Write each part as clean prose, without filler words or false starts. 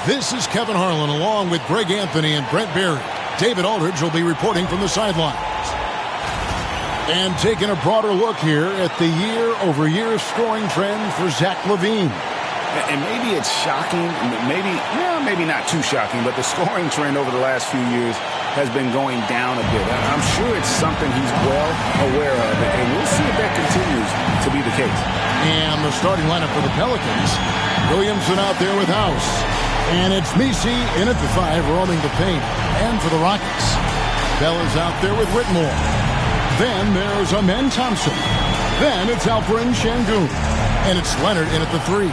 This is Kevin Harlan along with Greg Anthony and Brent Barry. David Aldridge will be reporting from the sidelines. And taking a broader look here at the year-over-year scoring trend for Zach LaVine. And maybe it's shocking, maybe not too shocking, but the scoring trend over the last few years has been going down a bit. I'm sure it's something he's well aware of, and we'll see if that continues to be the case. And the starting lineup for the Pelicans, Williamson out there with House. And it's Messi in at the 5, roaming the paint. And for the Rockets, Bella's out there with Whitmore. Then there's Amen Thompson. Then it's Alperen Sengun. And it's Leonard in at the 3.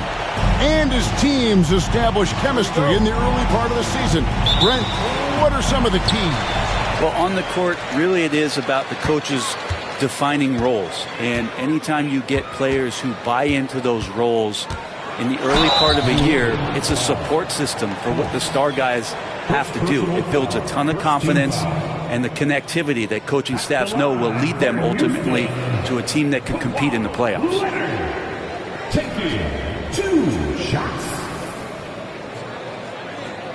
And his teams establish chemistry in the early part of the season. Brent, what are some of the keys? Well, on the court, really it is about the coaches defining roles. And anytime you get players who buy into those roles in the early part of a year, it's a support system for what the star guys have to do. It builds a ton of confidence, and the connectivity that coaching staffs know will lead them ultimately to a team that can compete in the playoffs. Taking 2 shots.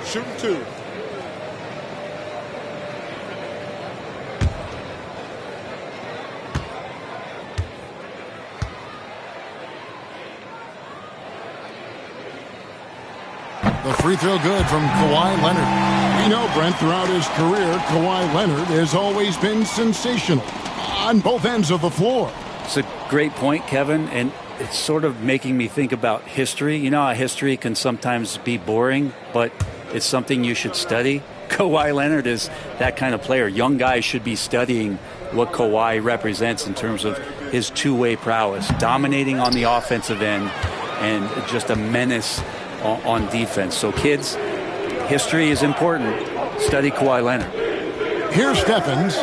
Shoot 2. The free throw good from Kawhi Leonard. We know, Brent, throughout his career, Kawhi Leonard has always been sensational on both ends of the floor. It's a great point, Kevin, and it's sort of making me think about history. You know how history can sometimes be boring, but it's something you should study. Kawhi Leonard is that kind of player. Young guys should be studying what Kawhi represents in terms of his two-way prowess, dominating on the offensive end, and just a menace on defense. So kids, history is important. Study Kawhi Leonard. Here's Stephens.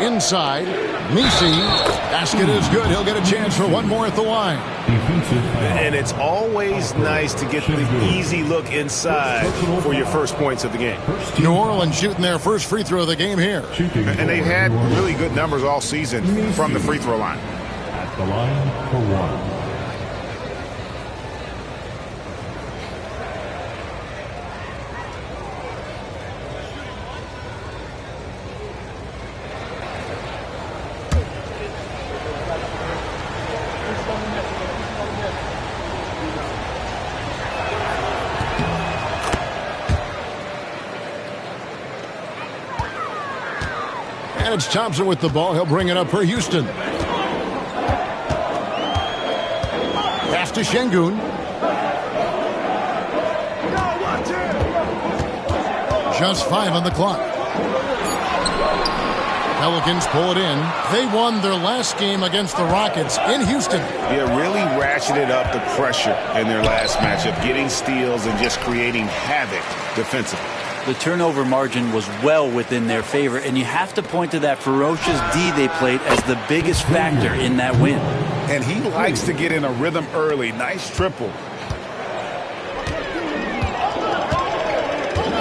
Inside. Messi. Basket is good. He'll get a chance for one more at the line. And it's always nice to get the easy look inside for your first points of the game. New Orleans shooting their first free throw of the game here. And they've had really good numbers all season from the free throw line. At the line for 1. And it's Thompson with the ball. He'll bring it up for Houston. Pass to Sengun. Just 5 on the clock. Pelicans pull it in. They won their last game against the Rockets in Houston. Yeah, really ratcheted up the pressure in their last matchup, getting steals and just creating havoc defensively. The turnover margin was well within their favor, and you have to point to that ferocious D they played as the biggest factor in that win. And he likes to get in a rhythm early. Nice triple.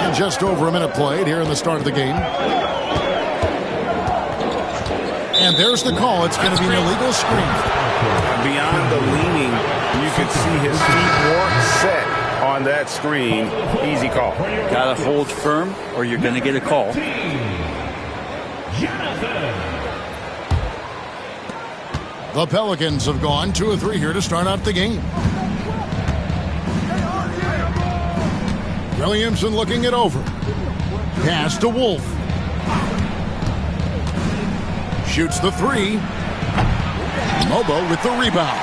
And just over a minute played here in the start of the game. And there's the call. It's going to be an illegal screen. Beyond the leaning, you can see his feet weren't set on that screen. Easy call. Got to hold firm or you're going to get a call. The Pelicans have gone 2 of 3 here to start out the game. Williamson looking it over. Pass to Wolf. Shoots the 3. Mobo with the rebound.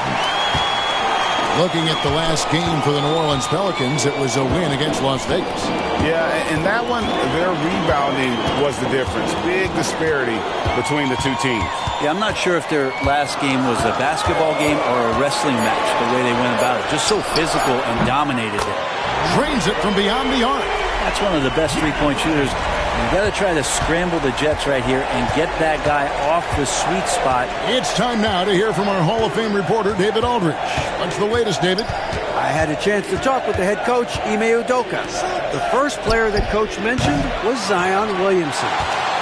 Looking at the last game for the New Orleans Pelicans, it was a win against Las Vegas. Yeah, and that one, their rebounding was the difference. Big disparity between the two teams. Yeah, I'm not sure if their last game was a basketball game or a wrestling match, the way they went about it. Just so physical and dominated it. Drains it from beyond the arc. That's one of the best three-point shooters. You got to try to scramble the Jets right here and get that guy off the sweet spot. It's time now to hear from our Hall of Fame reporter, David Aldridge. What's the latest, David? I had a chance to talk with the head coach, Ime Udoka. The first player that coach mentioned was Zion Williamson.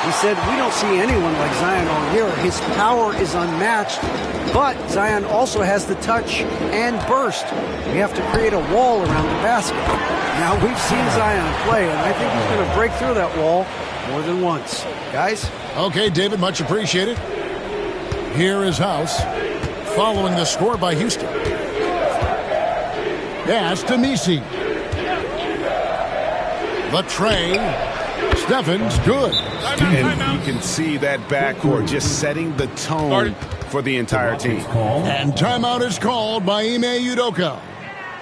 He said, we don't see anyone like Zion all year. His power is unmatched, but Zion also has the touch and burst. We have to create a wall around the basket. Now, we've seen Zion play, and I think he's going to break through that wall more than once. Guys? Okay, David, much appreciated. Here is House, following the score by Houston. Pass to Messi. The tray. Stephens, good. And you can see that backcourt just setting the tone for the entire team. And timeout is called by Ime Udoka.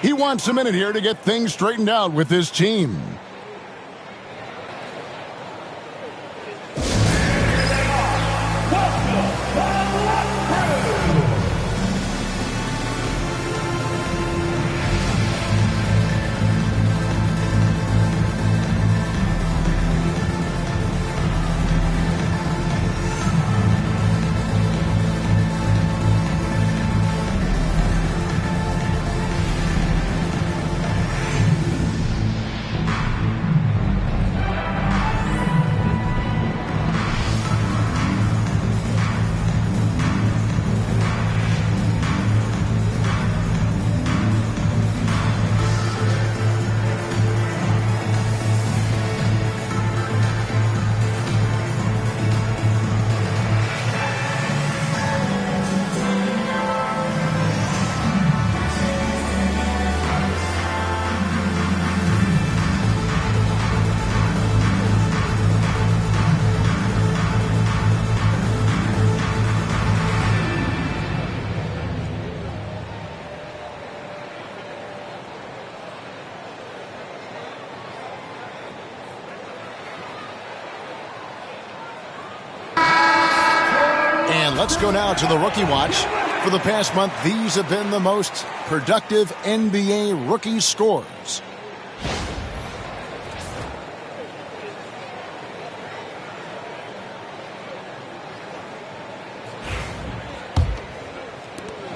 He wants a minute here to get things straightened out with his team. Let's go now to the Rookie Watch. For the past month, these have been the most productive NBA rookie scores.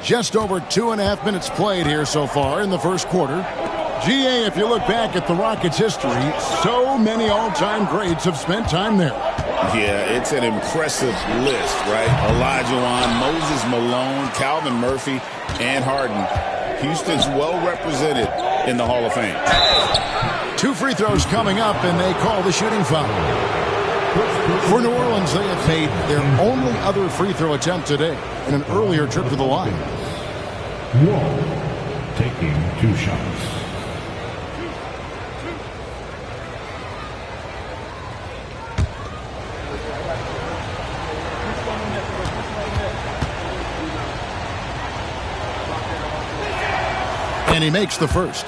Just over 2.5 minutes played here so far in the first quarter. GA, if you look back at the Rockets' history, so many all-time greats have spent time there. Yeah, it's an impressive list, right? Olajuwon, Moses Malone, Calvin Murphy, and Harden. Houston's well represented in the Hall of Fame. 2 free throws coming up, and they call the shooting foul. For New Orleans, they have made their only other free throw attempt today in an earlier trip to the line. Wall taking 2 shots. And he makes the first.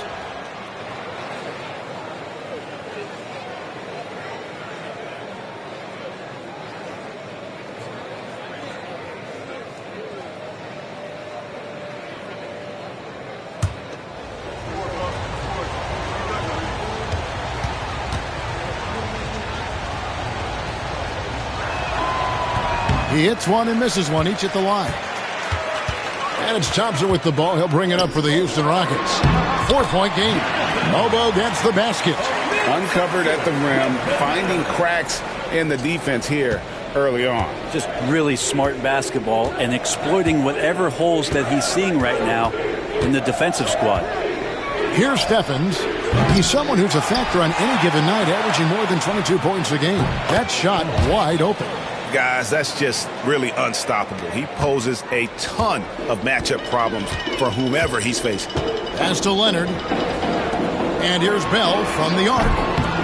He hits one and misses one, each at the line. And it's Thompson with the ball. He'll bring it up for the Houston Rockets. 4-point game. Elbow against the basket. Uncovered at the rim, finding cracks in the defense here early on. Just really smart basketball and exploiting whatever holes that he's seeing right now in the defensive squad. Here's Stephens. He's someone who's a factor on any given night, averaging more than 22 points a game. That shot wide open. Guys, that's just really unstoppable. He poses a ton of matchup problems for whomever he's facing. Pass to Leonard. And here's Bell from the arc.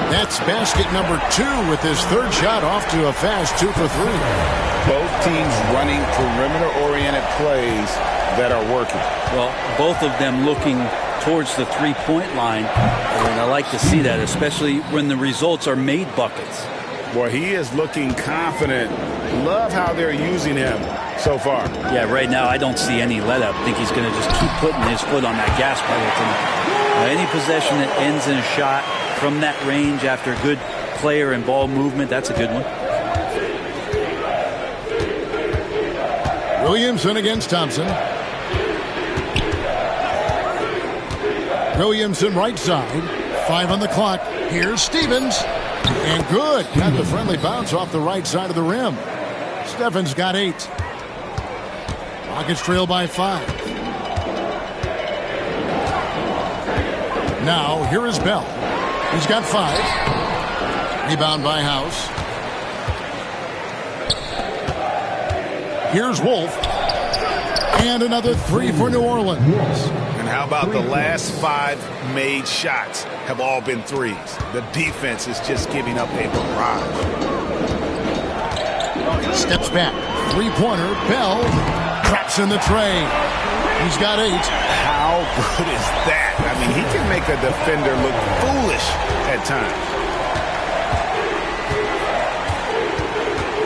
That's basket number 2 with his third shot off to a fast 2 for 3. Both teams running perimeter-oriented plays that are working. Well, both of them looking towards the three-point line. And I like to see that, especially when the results are made buckets. Well, he is looking confident. Love how they're using him so far. Yeah, right now I don't see any let-up. I think he's going to just keep putting his foot on that gas pedal tonight. Any possession that ends in a shot from that range after good player and ball movement, that's a good one. Williamson against Thompson. Williamson right side. 5 on the clock. Here's Stevens. And good. Got the friendly bounce off the right side of the rim. Stephens got 8. Rockets trail by 5. Now, here is Bell. He's got 5. Rebound by House. Here's Wolf. And another 3 for New Orleans. And how about the last 5 made shots have all been threes? The defense is just giving up a barrage. Steps back. 3-pointer. Bell traps in the tray. He's got 8. How good is that? I mean, he can make a defender look foolish at times.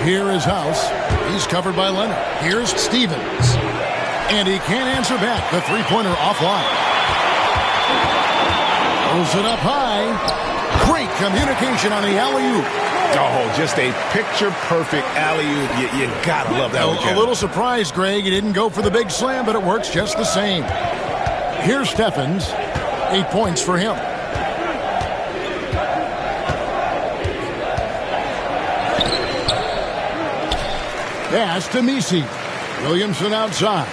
Here is House. He's covered by Leonard. Here's Stevens. And he can't answer back. The 3-pointer offline. Throws it up high. Great communication on the alley-oop. Oh, just a picture-perfect alley-oop. You gotta love that one, Kevin. A little surprised, Greg. He didn't go for the big slam, but it works just the same. Here's Steffens. 8 points for him. Pass to Messi. Williamson outside.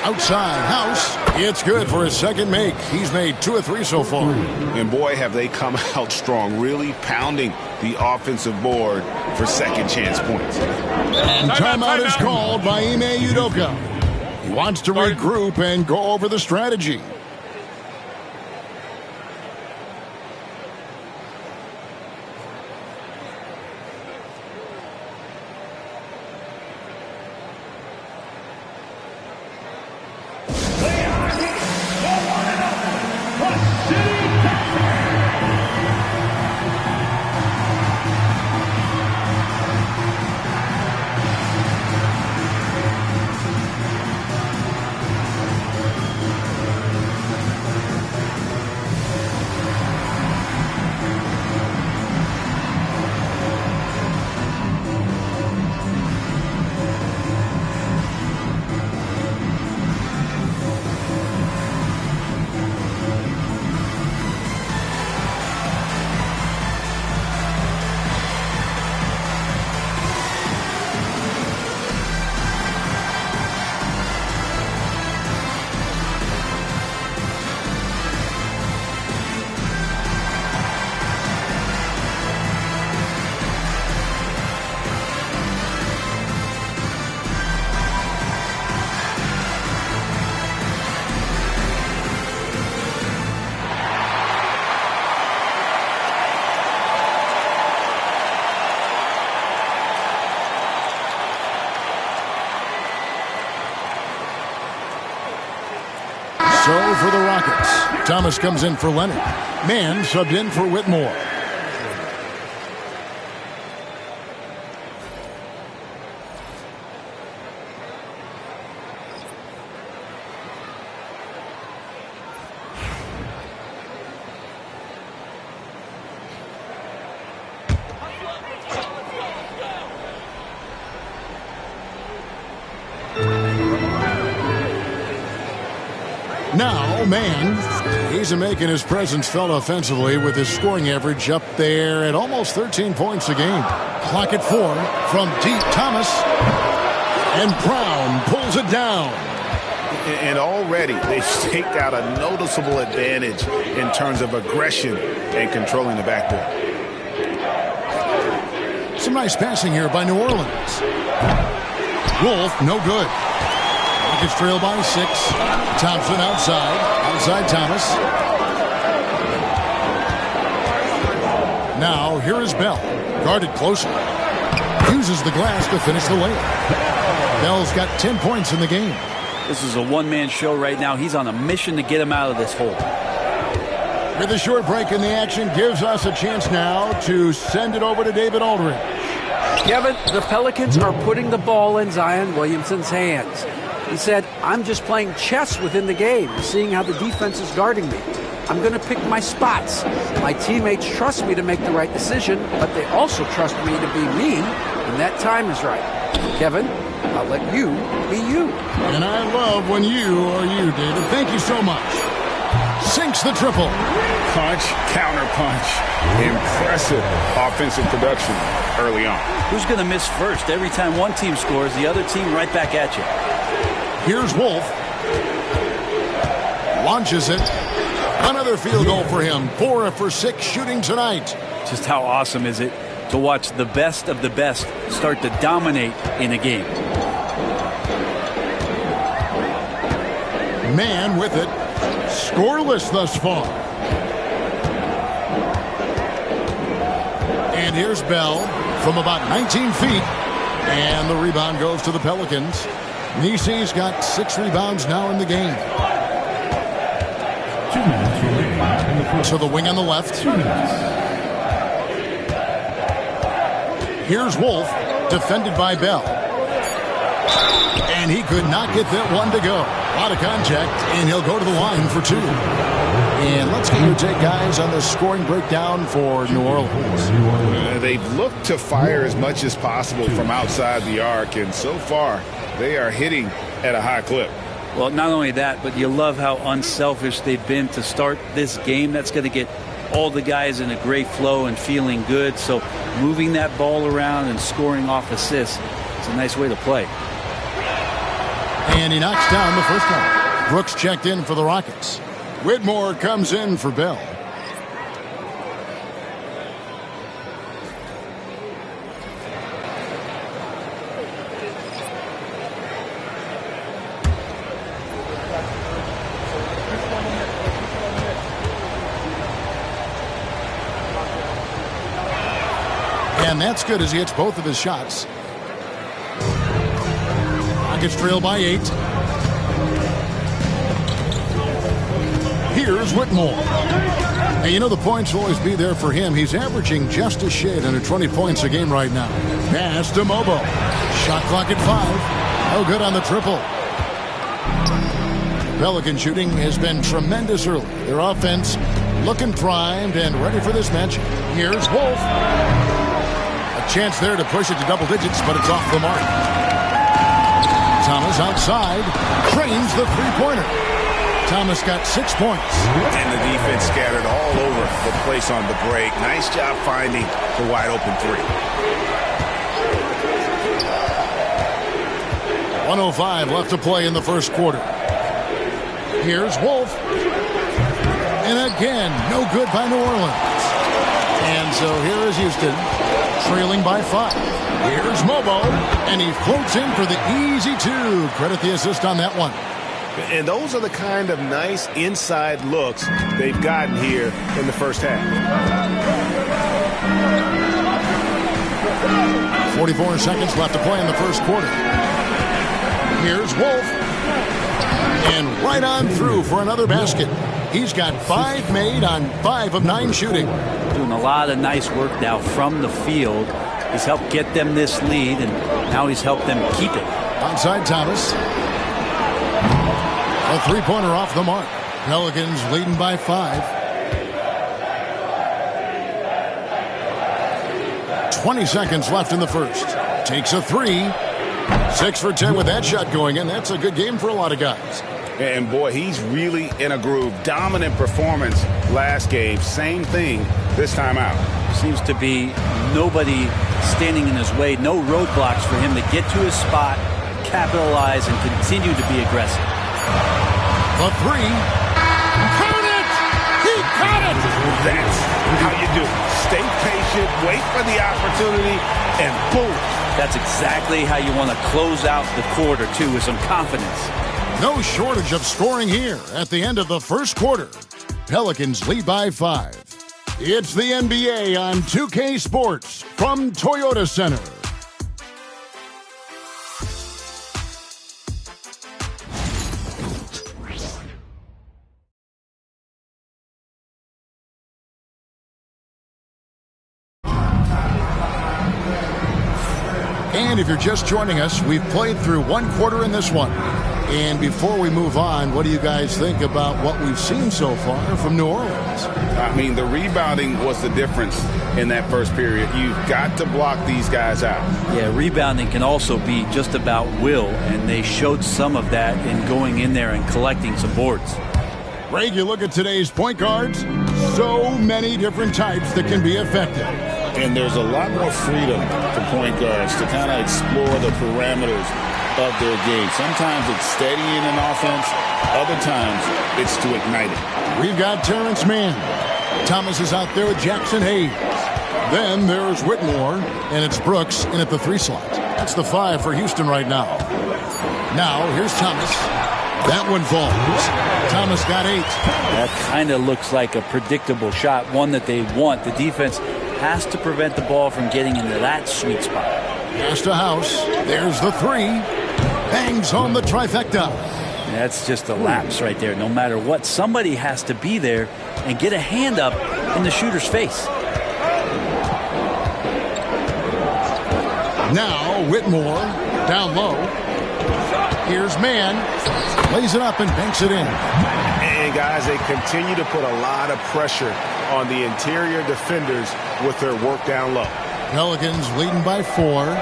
Outside, House. It's good for his second make. He's made 2 of 3 so far. And boy, have they come out strong, really pounding the offensive board for second chance points. And timeout is called by Ime Udoka. He wants to regroup and go over the strategy. So for the Rockets, Thomas comes in for Leonard. Mann subbed in for Whitmore. Now, Mann, he's making his presence felt offensively with his scoring average up there at almost 13 points a game. Clock at 4 from deep. Thomas. And Brown pulls it down. And already they've staked out a noticeable advantage in terms of aggression and controlling the backboard. Some nice passing here by New Orleans. Wolf, no good. Rockets trail by 6. Thompson outside. Outside Thomas. Now, here is Bell. Guarded closely. Uses the glass to finish the layup. Bell's got 10 points in the game. This is a one-man show right now. He's on a mission to get him out of this hole. With a short break in the action, gives us a chance now to send it over to David Aldridge. Kevin, the Pelicans are putting the ball in Zion Williamson's hands. He said, I'm just playing chess within the game, seeing how the defense is guarding me. I'm going to pick my spots. My teammates trust me to make the right decision, but they also trust me to be me when that time is right. Kevin, I'll let you be you. And I love when you are you, David. Thank you so much. Sinks the triple. Punch, counter punch. Impressive offensive production early on. Who's going to miss first? Every time one team scores, the other team right back at you. Here's Wolf. Launches it. Another field goal for him. 4 for 6 shooting tonight. Just how awesome is it to watch the best of the best start to dominate in a game? Man with it. Scoreless thus far. And here's Bell from about 19 feet. And the rebound goes to the Pelicans. Nisi's got 6 rebounds now in the game. 2 minutes remaining in the first. To the wing on the left. 2 minutes. Here's Wolf, defended by Bell. And he could not get that one to go. A lot of contact, and he'll go to the line for 2. And let's get your take, guys, on the scoring breakdown for New Orleans. They've looked to fire as much as possible from outside the arc, and so far they are hitting at a high clip. Well, not only that, but you love how unselfish they've been to start this game. That's going to get all the guys in a great flow and feeling good. So moving that ball around and scoring off assists is a nice way to play. And he knocks down the first one. Brooks checked in for the Rockets. Whitmore comes in for Bell. And that's good as he hits both of his shots. Rockets trail by 8. Here's Whitmore. And you know the points will always be there for him. He's averaging just a shade under 20 points a game right now. Pass to Mobo. Shot clock at 5. No good on the triple. Pelican shooting has been tremendous early. Their offense looking primed and ready for this match. Here's Wolf. A chance there to push it to double digits, but it's off the mark. Thomas outside, trains the three-pointer. Thomas got 6 points. And the defense scattered all over the place on the break. Nice job finding the wide open 3. 1:05 left to play in the first quarter. Here's Wolf. And again, no good by New Orleans. And so here is Houston, trailing by 5. Here's Mobo, and he floats in for the easy 2. Credit the assist on that one. And those are the kind of nice inside looks they've gotten here in the first half. 44 seconds left to play in the first quarter. Here's Wolf. And right on through for another basket. He's got 5 made on 5 of 9 shooting. Doing a lot of nice work now from the field. He's helped get them this lead, and now he's helped them keep it. Outside Thomas. A three-pointer off the mark. Pelicans leading by 5. 20 seconds left in the first. Takes a 3. 6 for 10 with that shot going in. That's a good game for a lot of guys. And boy, he's really in a groove. Dominant performance last game. Same thing this time out. Seems to be nobody standing in his way. No roadblocks for him to get to his spot, capitalize, and continue to be aggressive. The 3. Count it! He caught it! That's how you do it. Stay patient, wait for the opportunity, and boom. That's exactly how you want to close out the quarter, too, with some confidence. No shortage of scoring here at the end of the first quarter. Pelicans lead by 5. It's the NBA on 2K Sports from Toyota Center. And if you're just joining us, we've played through one quarter in this one. And before we move on, what do you guys think about what we've seen so far from New Orleans? I mean, the rebounding was the difference in that first period. You've got to block these guys out. Yeah, rebounding can also be just about will, and they showed some of that in going in there and collecting some boards. Greg, you look at today's point guards, so many different types that can be effective. And there's a lot more freedom for point guards to kind of explore the parameters of their game. Sometimes it's steadying an offense. Other times it's to ignite it. We've got Terrence Mann. Thomas is out there with Jackson Hayes. Then there's Whitmore, and it's Brooks in at the 3 slot. That's the 5 for Houston right now. Now, here's Thomas. That one falls. Thomas got 8. That kind of looks like a predictable shot, one that they want. The defense has to prevent the ball from getting into that sweet spot. Pass to House. There's the 3. Bangs home the trifecta. That's just a lapse right there. No matter what, somebody has to be there and get a hand up in the shooter's face. Now Whitmore down low. Here's Mann. Lays it up and banks it in. And guys, they continue to put a lot of pressure on the interior defenders with their work down low. Pelicans leading by 4.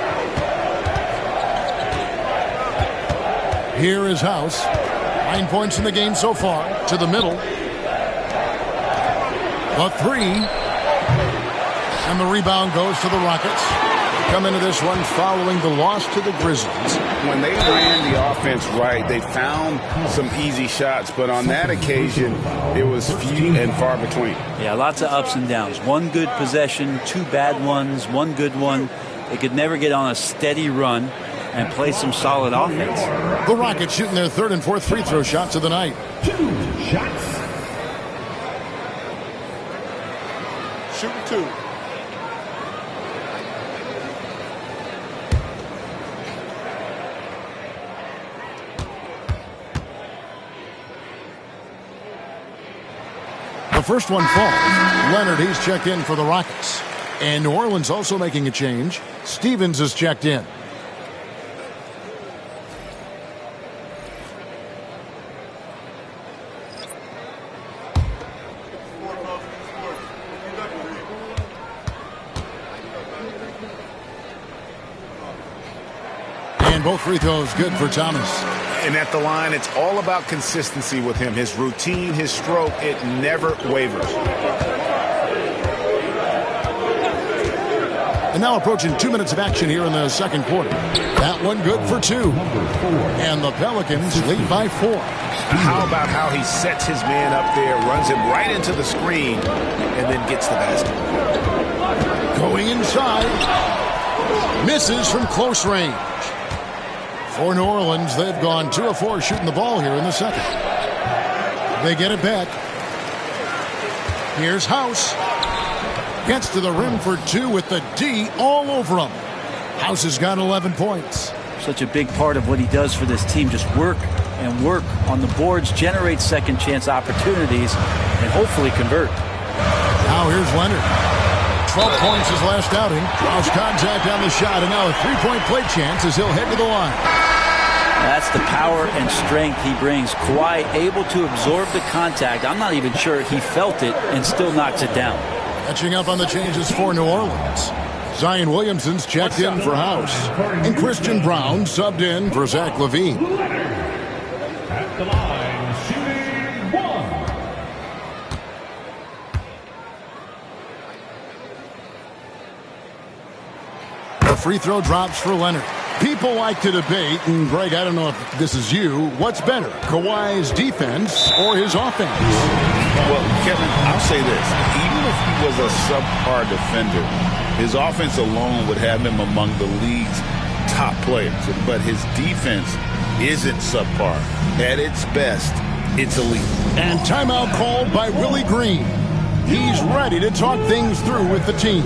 Here is House. 9 points in the game so far. To the middle. A 3. And the rebound goes to the Rockets. Come into this one following the loss to the Grizzlies. When they ran the offense right, they found some easy shots, but on that occasion, it was few and far between. Yeah, lots of ups and downs. One good possession, 2 bad ones, 1 good one. They could never get on a steady run and play some solid offense. The Rockets shooting their 3rd and 4th free throw shots of the night. 2 shots. Shooting 2. The first one falls. Leonard, he's checked in for the Rockets. And New Orleans also making a change. Stevens is checked in. And both free throws good for Thomas. And at the line, it's all about consistency with him. His routine, his stroke, it never wavers. And now approaching 2 minutes of action here in the second quarter. That one good for 2. And the Pelicans lead by 4. How about how he sets his man up there, runs him right into the screen, and then gets the basket. Going inside. Misses from close range. For New Orleans, they've gone 2 of 4 shooting the ball here in the second. They get it back. Here's House. Gets to the rim for 2 with the D all over him. House has got 11 points. Such a big part of what he does for this team. Just work and work on the boards, generate second chance opportunities, and hopefully convert. Now here's Leonard. 12 points his last outing. Lost contact on the shot, and now a 3-point play chance as he'll head to the line. That's the power and strength he brings. Kawhi able to absorb the contact. I'm not even sure he felt it and still knocks it down. Catching up on the changes for New Orleans. Zion Williamson's checked in for House. And Christian Brown subbed in for Zach LaVine. At the line, shooting 1. The free throw drops for Leonard. People like to debate, and Greg, I don't know if this is you, what's better, Kawhi's defense or his offense? Well, Kevin, I'll say this. Even if he was a subpar defender, his offense alone would have him among the league's top players. But his defense isn't subpar. At its best, it's elite. And timeout called by Willie Green. He's ready to talk things through with the team.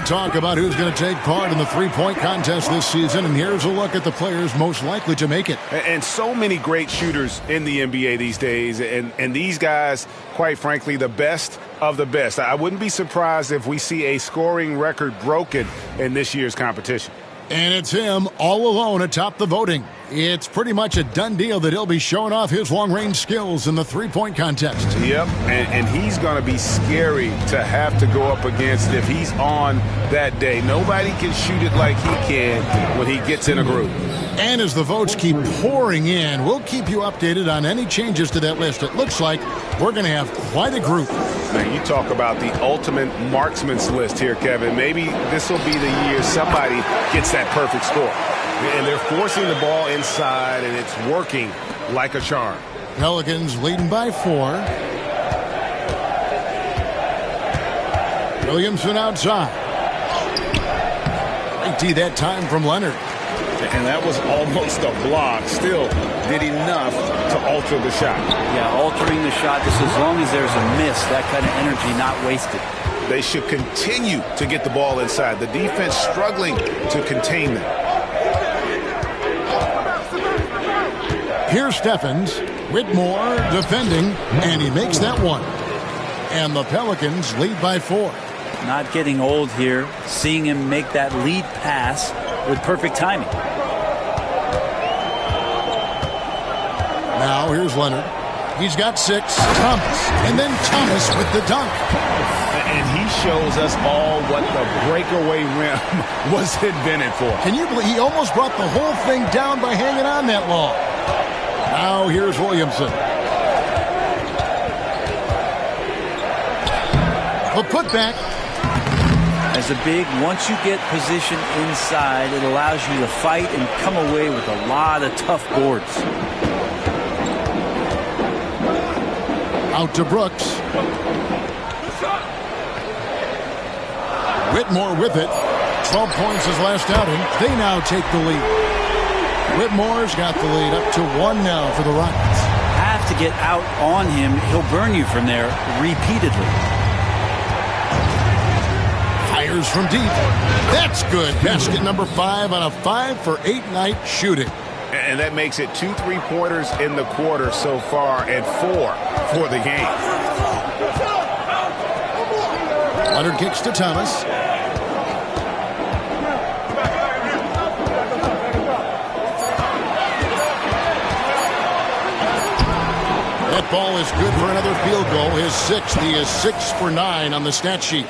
of talk about who's going to take part in the three-point contest this season, and here's a look at the players most likely to make it. And so many great shooters in the NBA these days, and these guys, quite frankly, the best of the best. I wouldn't be surprised if we see a scoring record broken in this year's competition. And it's him all alone atop the voting. It's pretty much a done deal that he'll be showing off his long-range skills in the three-point contest. Yep, and he's going to be scary to have to go up against if he's on that day. Nobody can shoot it like he can when he gets in a groove. And as the votes keep pouring in, we'll keep you updated on any changes to that list. It looks like we're going to have quite a group. Man, you talk about the ultimate marksman's list here, Kevin. Maybe this will be the year somebody gets that perfect score. And they're forcing the ball inside, and it's working like a charm. Pelicans leading by 4. Williamson outside. Great D that time from Leonard. And that was almost a block. Still did enough to alter the shot. Yeah, altering the shot, just as long as there's a miss, that kind of energy not wasted. They should continue to get the ball inside. The defense struggling to contain them. Here's Steffens. Whitmore defending, and he makes that one. And the Pelicans lead by 4. Not getting old here, seeing him make that lead pass with perfect timing. Now here's Leonard. He's got 6. Thomas. And then Thomas with the dunk. And he shows us all what the breakaway rim was invented for. Can you believe he almost brought the whole thing down by hanging on that long? Now here's Williamson. The putback. As a big, once you get position inside, it allows you to fight and come away with a lot of tough boards. Out to Brooks. Whitmore with it. 12 points his last outing. They now take the lead. Whitmore's got the lead up to 1 now for the Rockets. Have to get out on him. He'll burn you from there repeatedly. Fires from deep. That's good. Basket number 5 on a 5-for-8 night shooting. And that makes it 2 3-pointers in the quarter so far and 4 for the game. Leonard kicks to Thomas. That ball is good for another field goal. His 6th. He is 6 for 9 on the stat sheet.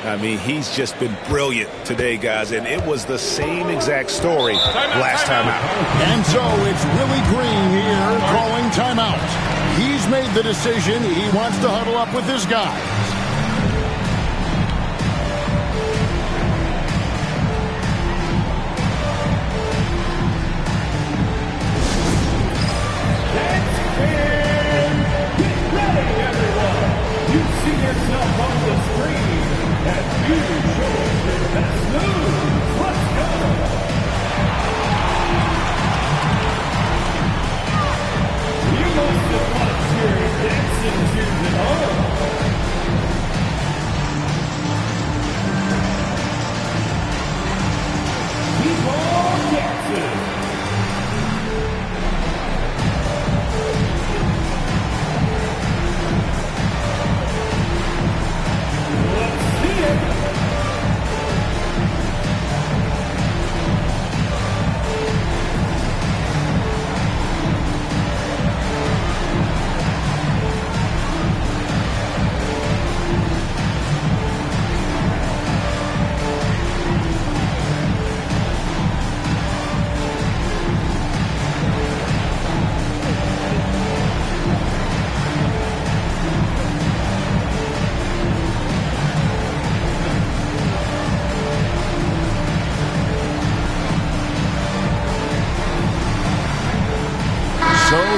I mean, he's just been brilliant today, guys, and it was the same exact story last time out. And so it's Willie Green here calling timeout. He's made the decision. He wants to huddle up with his guys.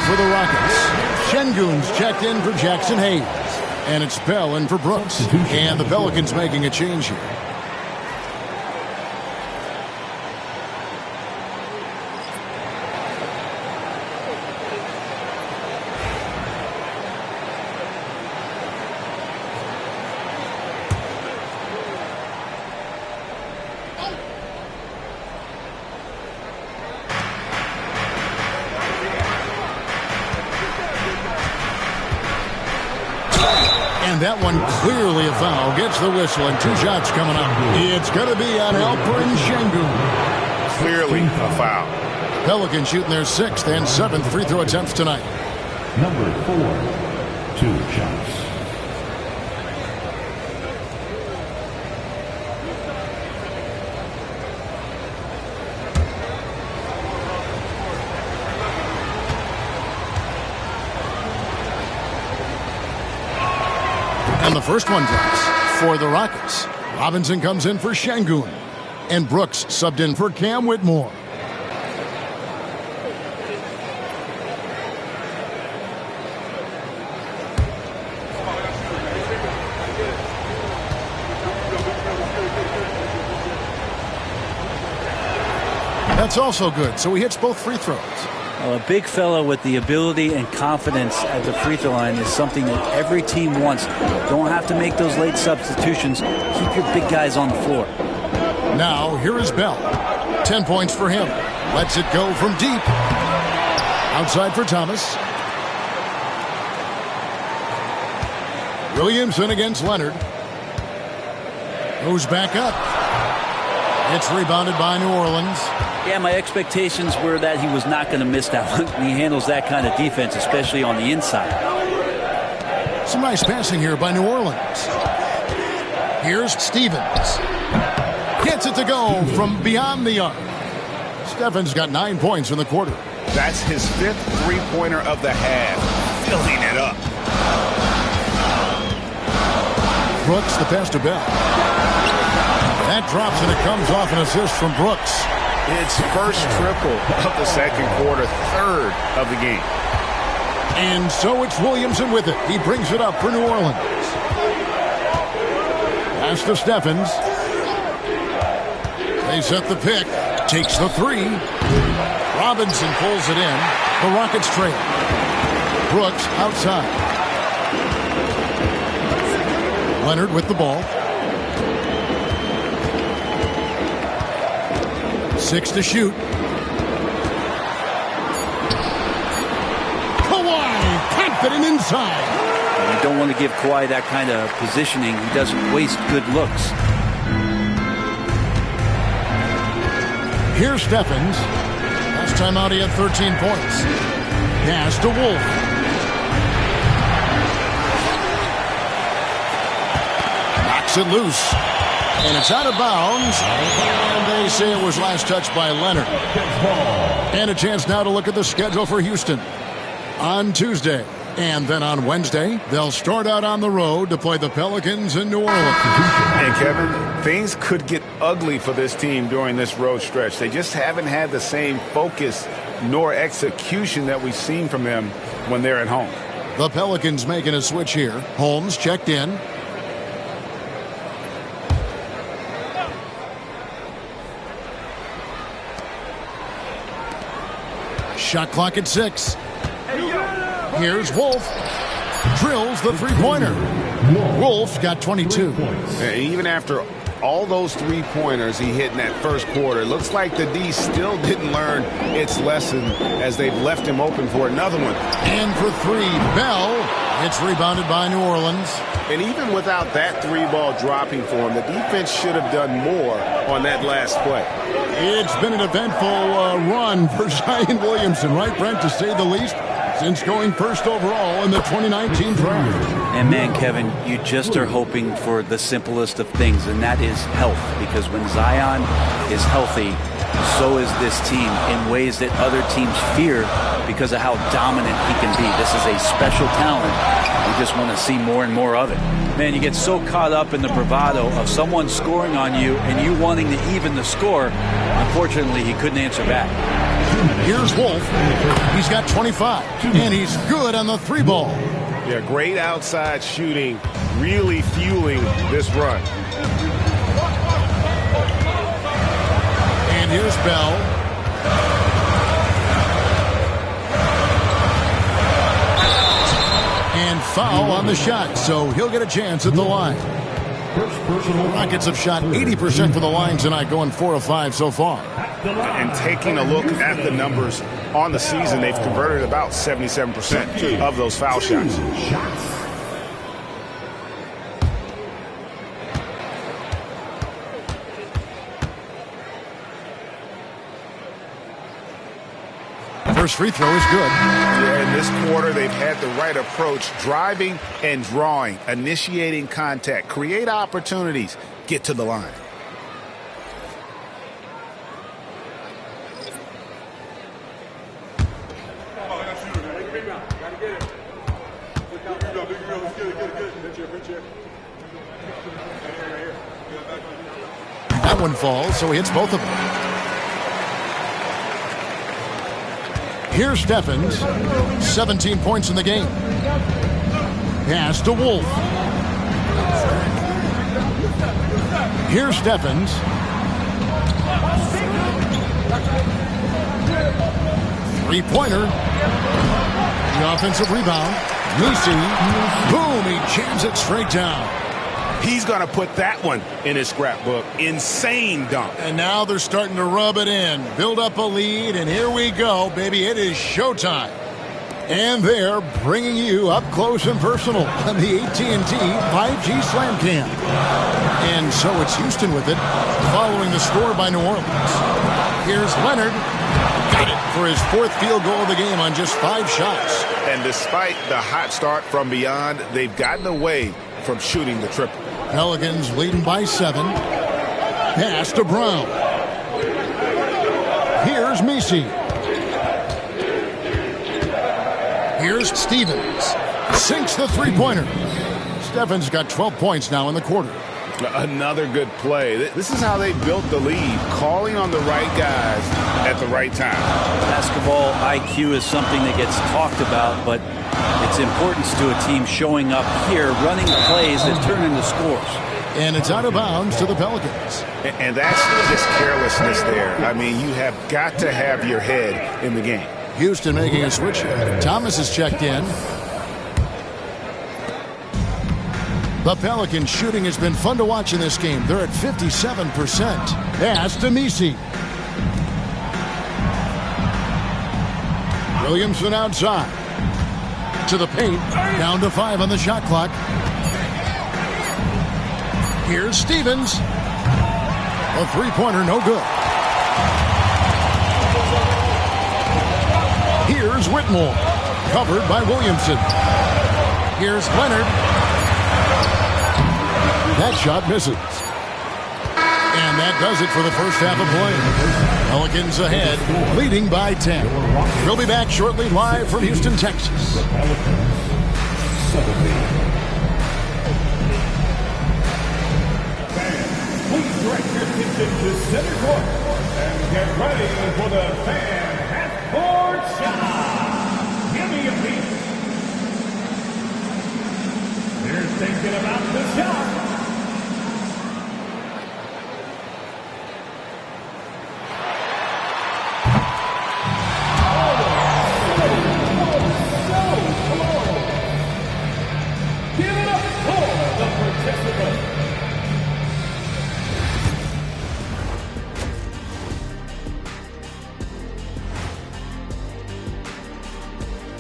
For the Rockets, Şengün's checked in for Jackson Hayes. And it's Bell in for Brooks. And the Pelicans making a change here. And that one clearly a foul. Gets the whistle and 2 shots coming up. It's going to be on Alperen Sengun. Clearly a foul. Pelicans shooting their 6th and 7th free throw attempts tonight. Number 4, 2 shots. And the first one drops for the Rockets. Robinson comes in for Sengun. And Brooks subbed in for Cam Whitmore. That's also good, so he hits both free throws. Well, a big fellow with the ability and confidence at the free throw line is something that every team wants. Don't have to make those late substitutions. Keep your big guys on the floor. Now, here is Bell. 10 points for him. Lets it go from deep. Outside for Thomas. Williamson against Leonard. Goes back up. It's rebounded by New Orleans. Yeah, my expectations were that he was not going to miss that one. He handles that kind of defense, especially on the inside. Some nice passing here by New Orleans. Here's Stevens. Gets it to go from beyond the arc. Stevens got 9 points in the quarter. That's his 5th three-pointer of the half. Filling it up. Brooks, the pass to Bell. That drops and it comes off an assist from Brooks. It's first triple of the second quarter, 3rd of the game. And so it's Williamson with it. He brings it up for New Orleans. Pass to Stevens. They set the pick. Takes the 3. Robinson pulls it in. The Rockets trail. Brooks outside. Leonard with the ball. 6 to shoot. Kawhi, confident inside. You don't want to give Kawhi that kind of positioning. He doesn't waste good looks. Here's Stevens. Last time out he had 13 points. Pass to Wolf. Knocks it loose. And it's out of bounds. And they say it was last touched by Leonard. And a chance now to look at the schedule for Houston. On Tuesday. And then on Wednesday, they'll start out on the road to play the Pelicans in New Orleans. And Kevin, things could get ugly for this team during this road stretch. They just haven't had the same focus nor execution that we've seen from them when they're at home. The Pelicans making a switch here. Holmes checked in. Shot clock at 6. Here's Wolf. Drills the three-pointer. Wolf's got 22. Even after all those three-pointers he hit in that first quarter, it looks like the D still didn't learn its lesson as they've left him open for another one. And for 3, Bell. It's rebounded by New Orleans. And even without that 3-ball dropping for him, the defense should have done more on that last play. It's been an eventful run for Zion Williamson, right, Brent, to say the least, since going first overall in the 2019 draft. And man, Kevin, you just are hoping for the simplest of things, and that is health. Because when Zion is healthy, so is this team in ways that other teams fear because of how dominant he can be. This is a special talent. We just want to see more and more of it. Man, you get so caught up in the bravado of someone scoring on you and you wanting to even the score. Unfortunately, he couldn't answer back. Here's Wolf. He's got 25, and he's good on the 3-ball. Yeah, great outside shooting, really fueling this run. And here's Bell. And foul on the shot, so he'll get a chance at the line. Rockets have shot 80% from the line tonight, going 4 of 5 so far. And taking a look at the numbers on the season, they've converted about 77% of those foul shots. first free throw is good. Yeah, in this quarter, they've had the right approach, driving and drawing, initiating contact, create opportunities, get to the line. That one falls, so he hits both of them. Here's Stephens, 17 points in the game. Pass to Wolf. Here's Stephens. Three-pointer. The offensive rebound. Lucy. Boom, he jams it straight down. He's going to put that one in his scrapbook. Insane dunk. And now they're starting to rub it in. Build up a lead, and here we go, baby. It is showtime. And they're bringing you up close and personal on the AT&T 5G Slam Cam. And so it's Houston with it, following the score by New Orleans. Here's Leonard. Got it for his fourth field goal of the game on just 5 shots. And despite the hot start from beyond, they've gotten away from shooting the triple. Pelicans leading by 7. Pass to Brown. Here's Messi. Here's Stevens. Sinks the three-pointer. Stephens got 12 points now in the quarter. Another good play. This is how they built the lead, calling on the right guys at the right time. Basketball IQ is something that gets talked about, but its importance to a team showing up here, running plays that turn into scores. And it's out of bounds to the Pelicans. And that's just carelessness there. I mean, you have got to have your head in the game. Houston making a switch. Thomas is checked in. The Pelicans shooting has been fun to watch in this game. They're at 57%. Pass to Messi. Williamson outside. To the paint. Down to 5 on the shot clock. Here's Stevens. A three-pointer, no good. Here's Whitmore. Covered by Williamson. Here's Leonard. That shot misses. And that does it for the first half of play. Pelicans ahead, leading by 10. We'll be back shortly live from Houston, Texas. Please direct your attention to center court and get ready for the fan half-court shot. Give me a piece. They're thinking about the shot.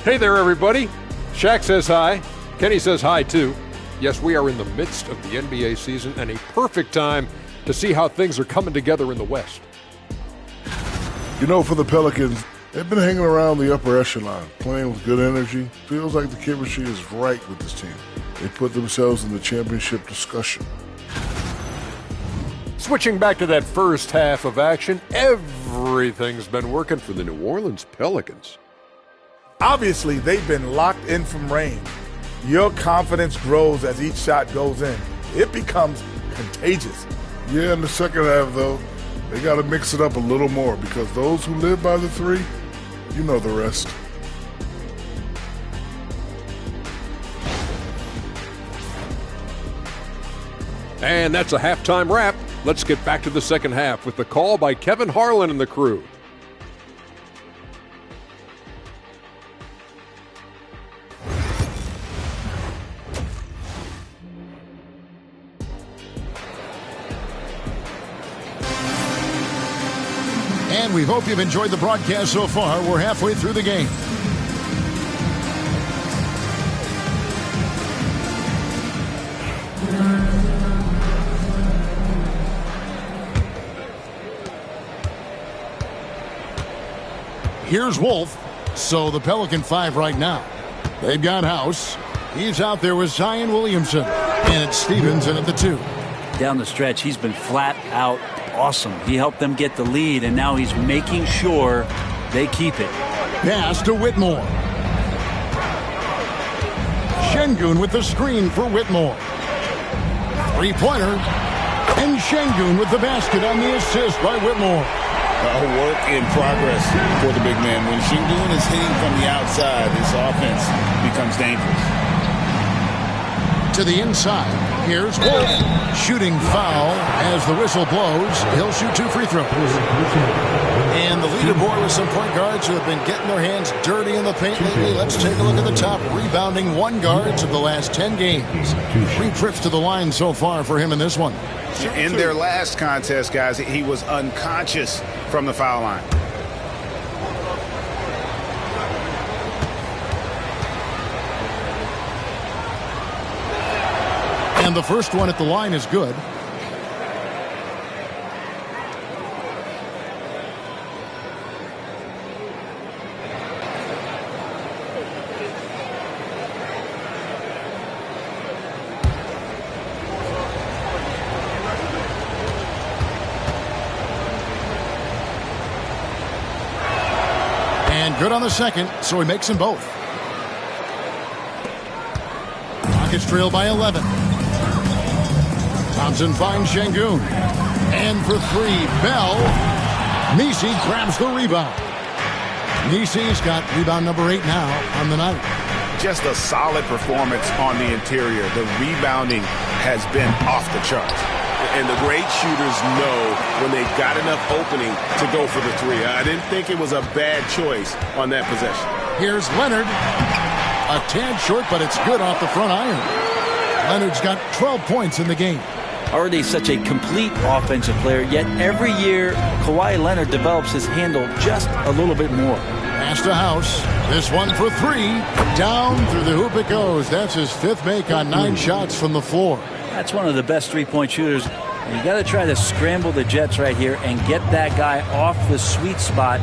Hey there, everybody. Shaq says hi. Kenny says hi, too. Yes, we are in the midst of the NBA season and a perfect time to see how things are coming together in the West. You know, for the Pelicans, they've been hanging around the upper echelon, playing with good energy. Feels like the chemistry is right with this team. They put themselves in the championship discussion. Switching back to that first half of action, everything's been working for the New Orleans Pelicans. Obviously, they've been locked in from range. Your confidence grows as each shot goes in. It becomes contagious. Yeah, in the second half, though, they got to mix it up a little more because those who live by the three, you know the rest. And that's a halftime wrap. Let's get back to the second half with the call by Kevin Harlan and the crew. And we hope you've enjoyed the broadcast so far. We're halfway through the game. Here's Wolf. So the Pelican 5 right now. They've got House. He's out there with Zion Williamson. And it's Stevens in at the 2. Down the stretch, he's been flat out awesome. He helped them get the lead, and now he's making sure they keep it. Pass to Whitmore. Şengün with the screen for Whitmore. Three-pointer. And Şengün with the basket on the assist by Whitmore. A work in progress for the big man. When Şengün is hitting from the outside, his offense becomes dangerous. To the inside. Here's Wolf. Shooting foul as the whistle blows. He'll shoot 2 free throws. And the leaderboard with some point guards who have been getting their hands dirty in the paint lately. Let's take a look at the top rebounding 1 guards of the last 10 games. 3 trips to the line so far for him in this one. In their last contest, guys, he was unconscious from the foul line. And the first one at the line is good. And good on the second, so he makes them both. Rockets trail by 11. Thompson finds Şengün. And for 3, Bell. Missi grabs the rebound. Missi's got rebound number 8 now on the night. Just a solid performance on the interior. The rebounding has been off the charts. And the great shooters know when they've got enough opening to go for the 3. I didn't think it was a bad choice on that possession. Here's Leonard. A tad short, but it's good off the front iron. Leonard's got 12 points in the game. Already such a complete offensive player, yet every year Kawhi Leonard develops his handle just a little bit more. Pass to House. This one for 3. Down through the hoop it goes. That's his 5th make on 9 shots from the floor. That's one of the best three-point shooters. You got to try to scramble the Jets right here and get that guy off the sweet spot.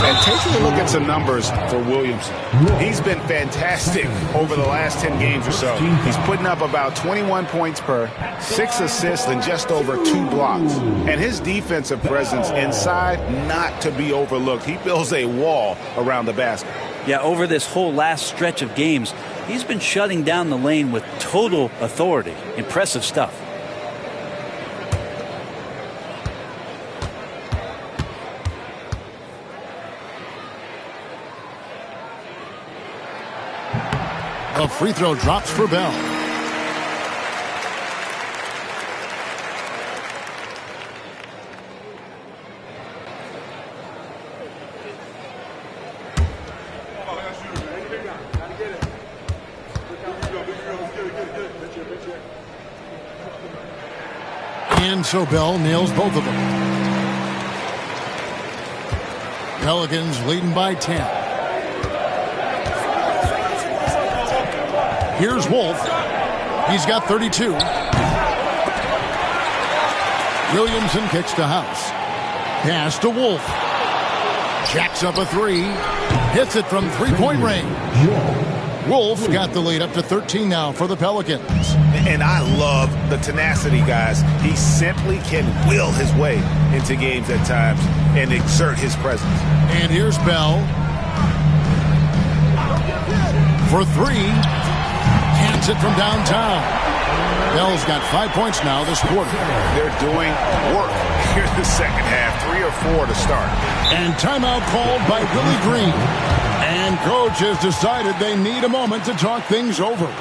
And taking a look at some numbers for Williamson. He's been fantastic over the last 10 games or so. He's putting up about 21 points per, 6 assists, and just over 2 blocks. And his defensive presence inside, not to be overlooked. He builds a wall around the basket. Yeah, over this whole last stretch of games, he's been shutting down the lane with total authority. Impressive stuff. A free throw drops for Bell. And so Bell nails both of them. Pelicans leading by 10. Here's Wolf. He's got 32. Williamson kicks to House. Pass to Wolf. Jacks up a 3. Hits it from 3-point range. Wolf got the lead up to 13 now for the Pelicans. And I love the tenacity, guys. He simply can will his way into games at times and exert his presence. And here's Bell. For 3. Hands it from downtown. Bell's got 5 points now this quarter. They're doing work here in the second half. 3 or 4 to start. And timeout called by Willie Green. And coach has decided they need a moment to talk things over.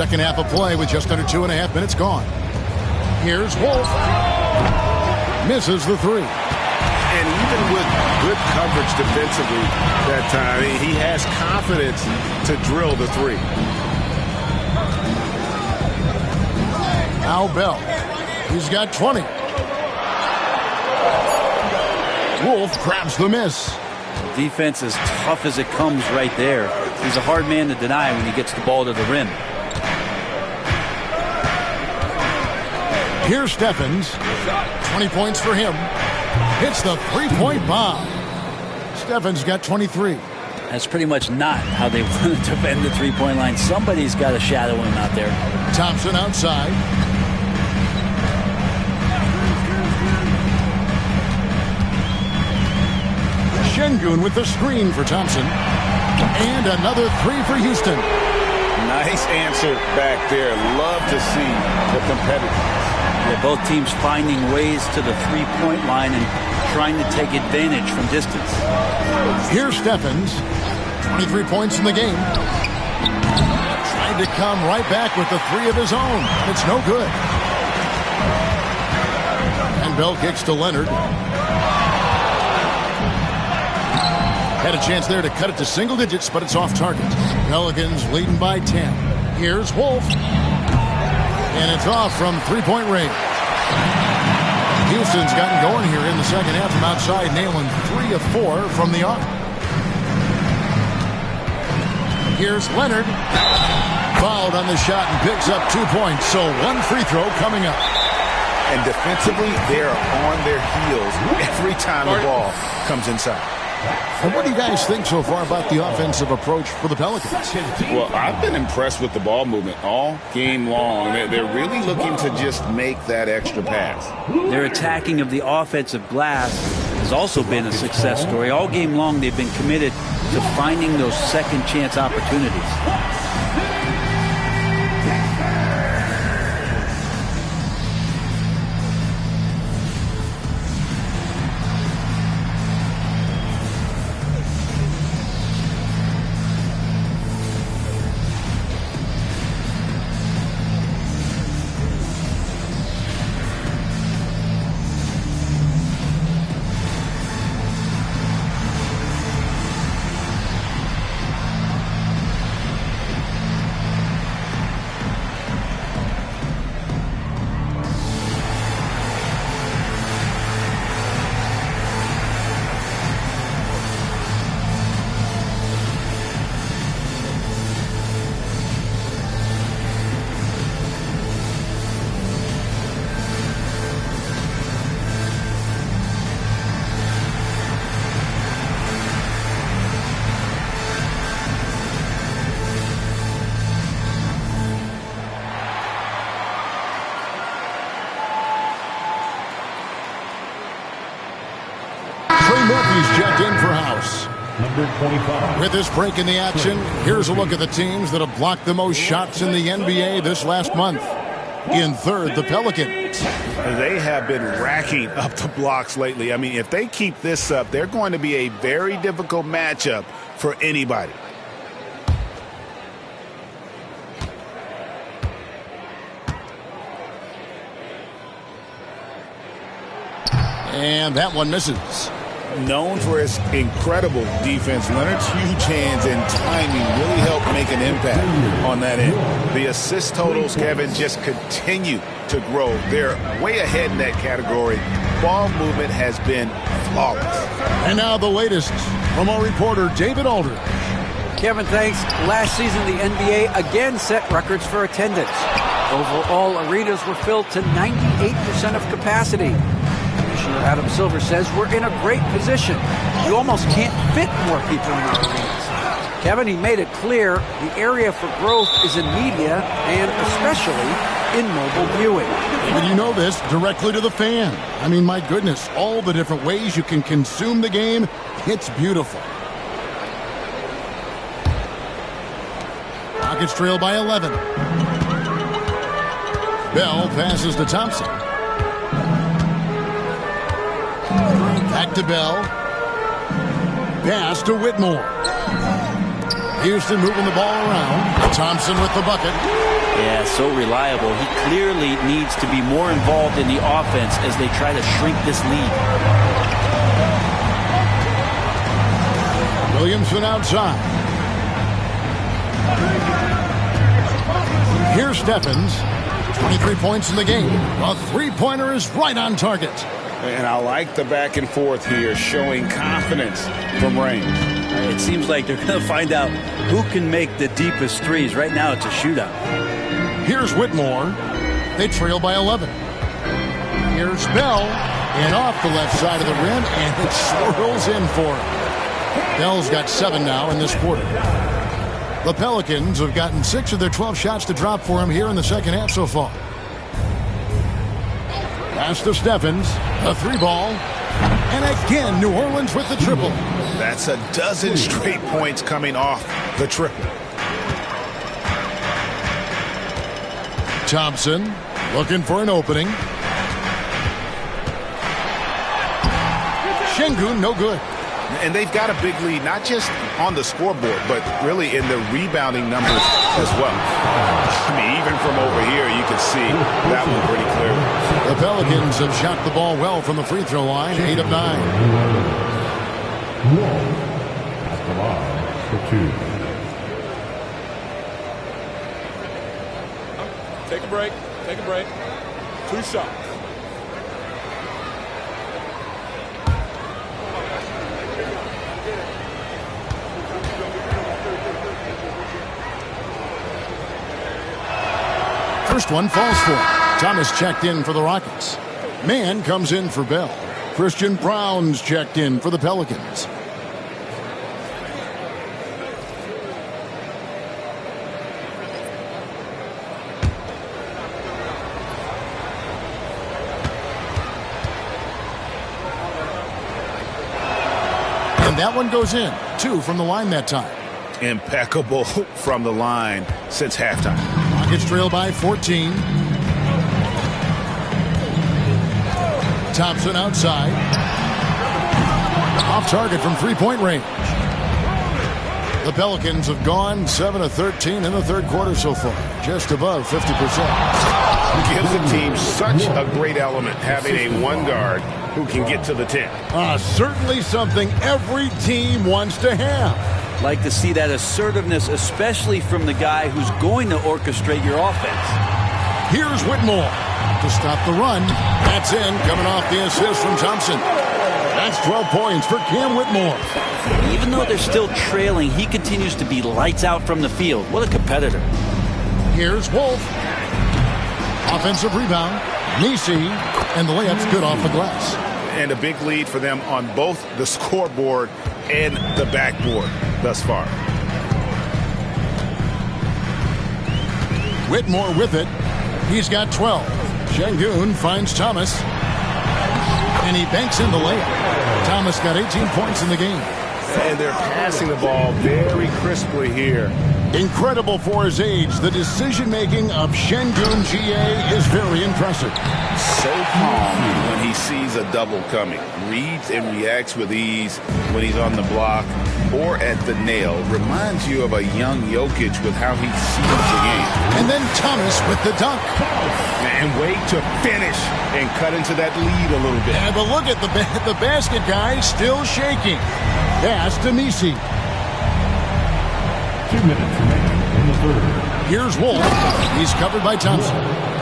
Second half of play with just under 2.5 minutes gone. Here's Wolf. Misses the three. And even with good coverage defensively that time, he has confidence to drill the three. Now Bell. He's got 20. Wolf grabs the miss. Defense as tough as it comes right there. He's a hard man to deny when he gets the ball to the rim. Here's Steffens. 20 points for him. Hits the three-point bomb. Steffens got 23. That's pretty much not how they want to defend the three-point line. Somebody's got to shadow him out there. Thompson outside. Şengün with the screen for Thompson. And another three for Houston. Nice answer back there. Love to see the competitiveness. Yeah, both teams finding ways to the three-point line and trying to take advantage from distance. Here's Steffens. 23 points in the game. Trying to come right back with the three of his own. It's no good. And Bell kicks to Leonard. Had a chance there to cut it to single digits, but it's off target. Pelicans leading by 10. Here's Wolf. And it's off from three-point range. Houston's gotten going here in the second half from outside, nailing 3 of 4 from the arc. Here's Leonard. Fouled on the shot and picks up 2 points, so one free throw coming up. And defensively, they're on their heels every time the ball comes inside. And what do you guys think so far about the offensive approach for the Pelicans? Well, I've been impressed with the ball movement all game long. They're really looking to just make that extra pass. Their attacking of the offensive glass has also been a success story. All game long, they've been committed to finding those second chance opportunities. Murphy's checked in for House. Number 25. With this break in the action, here's a look at the teams that have blocked the most shots in the NBA this last month. In third, the Pelicans. They have been racking up the blocks lately. I mean, if they keep this up, they're going to be a very difficult matchup for anybody. And that one misses. Known for his incredible defense, Leonard's huge hands and timing really helped make an impact on that end. The assist totals, Kevin, just continue to grow. They're way ahead in that category. Ball movement has been flawless. And now the latest from our reporter, David Aldridge. Kevin, thanks. Last season, the NBA again set records for attendance. Overall, arenas were filled to 98% of capacity. Commissioner Adam Silver says we're in a great position. You almost can't fit more people in our arenas. Kevin, he made it clear the area for growth is in media and especially in mobile viewing. But you know this, directly to the fan. I mean, my goodness, all the different ways you can consume the game, it's beautiful. Rockets trail by 11. Bell passes to Thompson. Back to Bell. Pass to Whitmore. Houston moving the ball around. Thompson with the bucket. Yeah, so reliable. He clearly needs to be more involved in the offense as they try to shrink this lead. Williamson outside. Here's Stephens. 23 points in the game. A three-pointer is right on target. And I like the back and forth here, showing confidence from range. It seems like they're going to find out who can make the deepest threes. Right now, it's a shootout. Here's Whitmore. They trail by 11. Here's Bell. And off the left side of the rim, and it swirls in for him. Bell's got 7 now in this quarter. The Pelicans have gotten 6 of their 12 shots to drop for him here in the second half so far. Pass to Stephens. A 3-ball. And again, New Orleans with the triple. That's a dozen straight points coming off the triple. Thompson looking for an opening. Şengün, no good. And they've got a big lead, not just on the scoreboard, but really in the rebounding numbers as well. I mean, even from over here, you can see that one pretty clearly. The Pelicans have shot the ball well from the free throw line, 8 of 9. At the line for 2. Take a break. Take a break. 2 shots. First one falls for him. Thomas checked in for the Rockets. Mann comes in for Bell. Christian Braun's checked in for the Pelicans. And that one goes in. 2 from the line that time. Impeccable from the line since halftime. Rockets trail by 14. Thompson outside. Off target from three-point range. The Pelicans have gone 7 of 13 in the third quarter so far, just above 50%. Gives the team such a great element, having a one guard who can get to the 10. Certainly something every team wants to have. Like to see that assertiveness, especially from the guy who's going to orchestrate your offense. Here's Whitmore to stop the run. That's in, coming off the assist from Thompson. That's 12 points for Cam Whitmore. Even though they're still trailing, he continues to be lights out from the field. What a competitor. Here's Wolf. Offensive rebound. Nisi, and the layup's good off the glass. And a big lead for them on both the scoreboard and the backboard thus far. Whitmore with it. He's got 12. Şengün finds Thomas. And he banks in the layup. Thomas got 18 points in the game. And they're passing the ball very crisply here. Incredible for his age. The decision-making of Şengün GA is very impressive. So calm when he sees a double coming. Reads and reacts with ease when he's on the block or at the nail. Reminds you of a young Jokic with how he sees the game. And then Thomas with the dunk. And wait to finish and cut into that lead a little bit. Yeah, but look at the basket guy still shaking. Pass to Nisi. 2 minutes remaining in the third. Here's Wolf. He's covered by Thompson.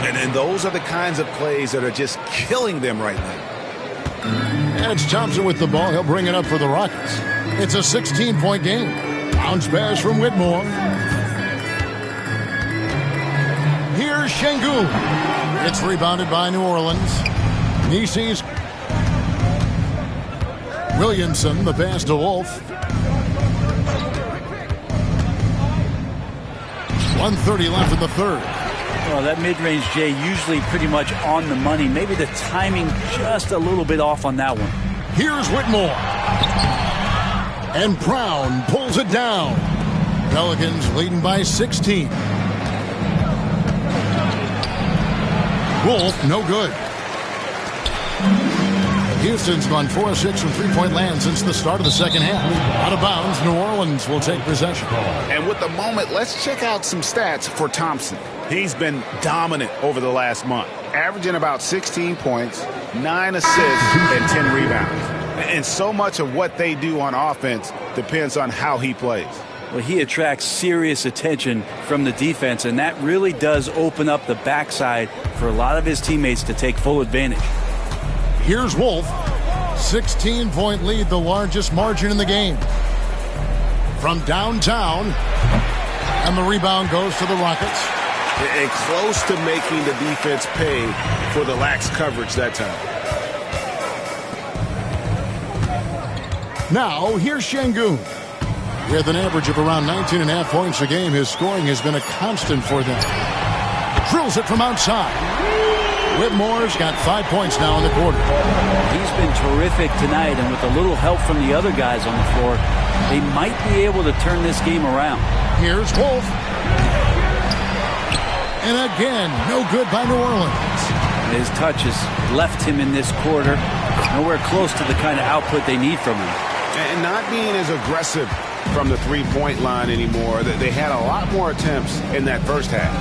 And those are the kinds of plays that are just killing them right now. And it's Thompson with the ball. He'll bring it up for the Rockets. It's a 16-point game. Bounce pass from Whitmore. Here's Şengün. It's rebounded by New Orleans. Nisi's Williamson, the pass to Wolf. 1:30 left in the third. Well, that mid-range, Jay, usually pretty much on the money. Maybe the timing just a little bit off on that one. Here's Whitmore. And Brown pulls it down. Pelicans leading by 16. Wolf, no good. Houston's gone 4 of 6 from three-point land since the start of the second half. Out of bounds, New Orleans will take possession. And with the moment, let's check out some stats for Thompson. He's been dominant over the last month, averaging about 16 points, 9 assists, and 10 rebounds. And so much of what they do on offense depends on how he plays. Well, he attracts serious attention from the defense, and that really does open up the backside for a lot of his teammates to take full advantage. Here's Wolf. 16-point lead, the largest margin in the game. From downtown, and the rebound goes to the Rockets. And close to making the defense pay for the lax coverage that time. Now, here's Şengün. With an average of around 19.5 points a game, his scoring has been a constant for them. Drills it from outside. Whitmore's got 5 points now in the quarter. He's been terrific tonight, and with a little help from the other guys on the floor, they might be able to turn this game around. Here's Wolf. And again, no good by New Orleans. His touch has left him in this quarter. Nowhere close to the kind of output they need from him. And not being as aggressive from the three-point line anymore. They had a lot more attempts in that first half.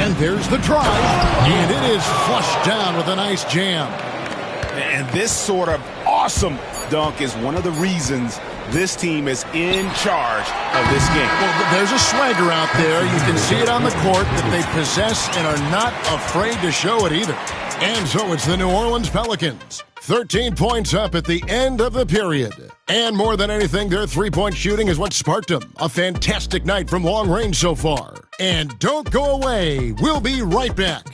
And there's the drive. And it is flushed down with a nice jam. And this sort of awesome dunk is one of the reasons this team is in charge of this game. Well, there's a swagger out there. You can see it on the court that they possess and are not afraid to show it either. And so it's the New Orleans Pelicans. 13 points up at the end of the period. And more than anything, their three-point shooting is what sparked them. A fantastic night from long range so far. And don't go away. We'll be right back.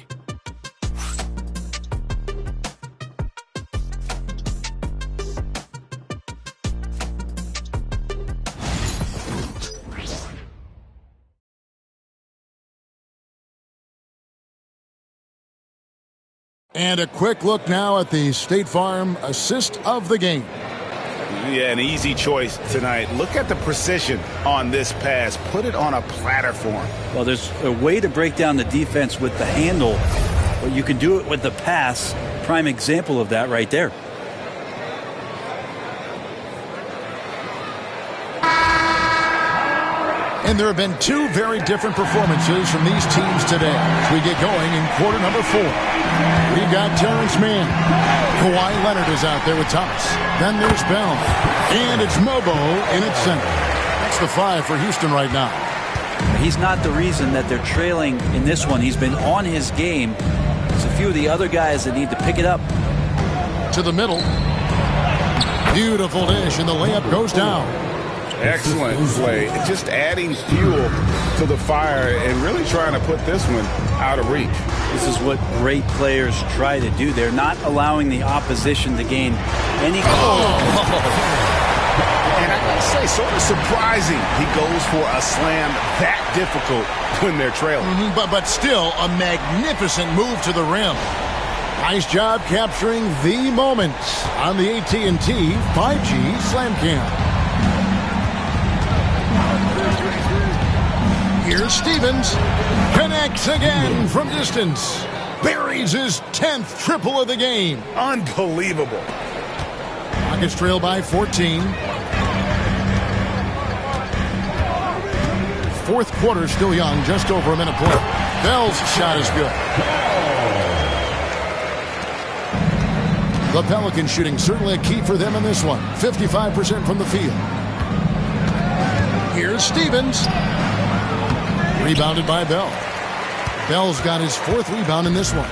And a quick look now at the State Farm assist of the game. Yeah, an easy choice tonight. Look at the precision on this pass. Put it on a platter for him. Well, there's a way to break down the defense with the handle, but you can do it with the pass. Prime example of that right there. And there have been two very different performances from these teams today as we get going in quarter number 4. We've got Terrence Mann. Kawhi Leonard is out there with Thomas. Then there's Bell. And it's Mobo in its center. That's the 5 for Houston right now. He's not the reason that they're trailing in this one. He's been on his game. There's a few of the other guys that need to pick it up. To the middle. Beautiful dish, and the layup goes down. Excellent play. Just adding fuel to the fire and really trying to put this one out of reach. This is what great players try to do. They're not allowing the opposition to gain any... And I gotta say, sort of surprising he goes for a slam that difficult when they're trailing. But still, a magnificent move to the rim. Nice job capturing the moments on the AT&T 5G Slam Cam. Here's Stevens. Connects again from distance. Buries his 10th triple of the game. Unbelievable. Rockets trail by 14. Fourth quarter still young, just over a minute play. Bell's shot is good. The Pelicans shooting certainly a key for them in this one. 55% from the field. Here's Stevens. Rebounded by Bell. Bell's got his 4th rebound in this one.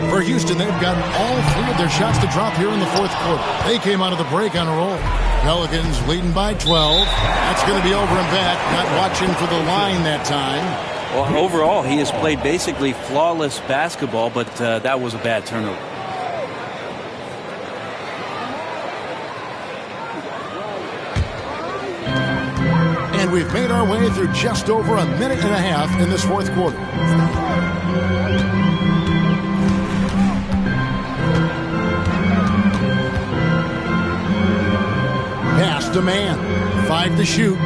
For Houston, they've gotten all 3 of their shots to drop here in the 4th quarter. They came out of the break on a roll. Pelicans leading by 12. That's going to be over and back. Not watching for the line that time. Well, overall, he has played basically flawless basketball, but that was a bad turnover. And we've made our way through just over a minute and a half in this 4th quarter. Pass to Mann. 5 to shoot.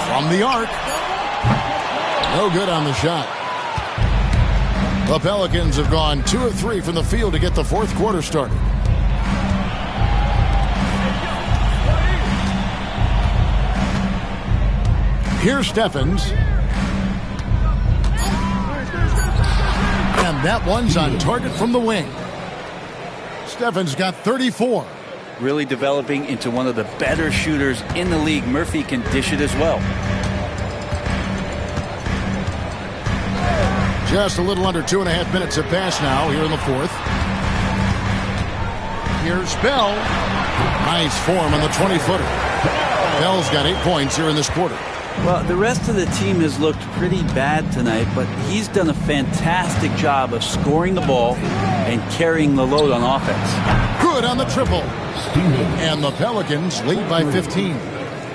From the arc. No good on the shot. The Pelicans have gone 2 of 3 from the field to get the fourth quarter started. Here's Stephens. And that one's on target from the wing. Stephens got 34. Really developing into one of the better shooters in the league. Murphy can dish it as well. Just a little under 2.5 minutes have passed now here in the fourth. Here's Bell. Nice form on the 20-footer. Bell's got 8 points here in this quarter. Well, the rest of the team has looked pretty bad tonight, but he's done a fantastic job of scoring the ball and carrying the load on offense. Good on the triple. And the Pelicans lead by 15.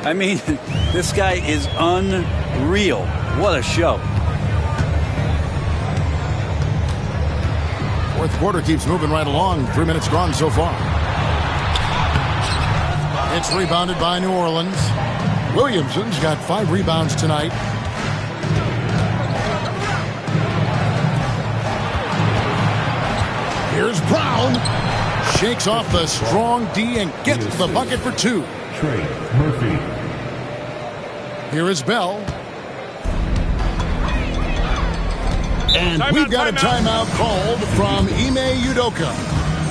I mean, this guy is unreal. What a show. Fourth quarter keeps moving right along. 3 minutes gone so far. It's rebounded by New Orleans. Williamson's got 5 rebounds tonight. Here's Brown. Shakes off the strong D and gets the bucket for 2. Trey Murphy. Here is Bell. And we've got a timeout called from Ime Udoka.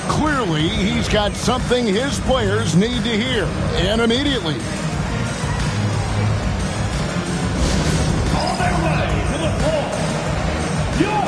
Clearly, he's got something his players need to hear, and immediately. On their way to the floor, your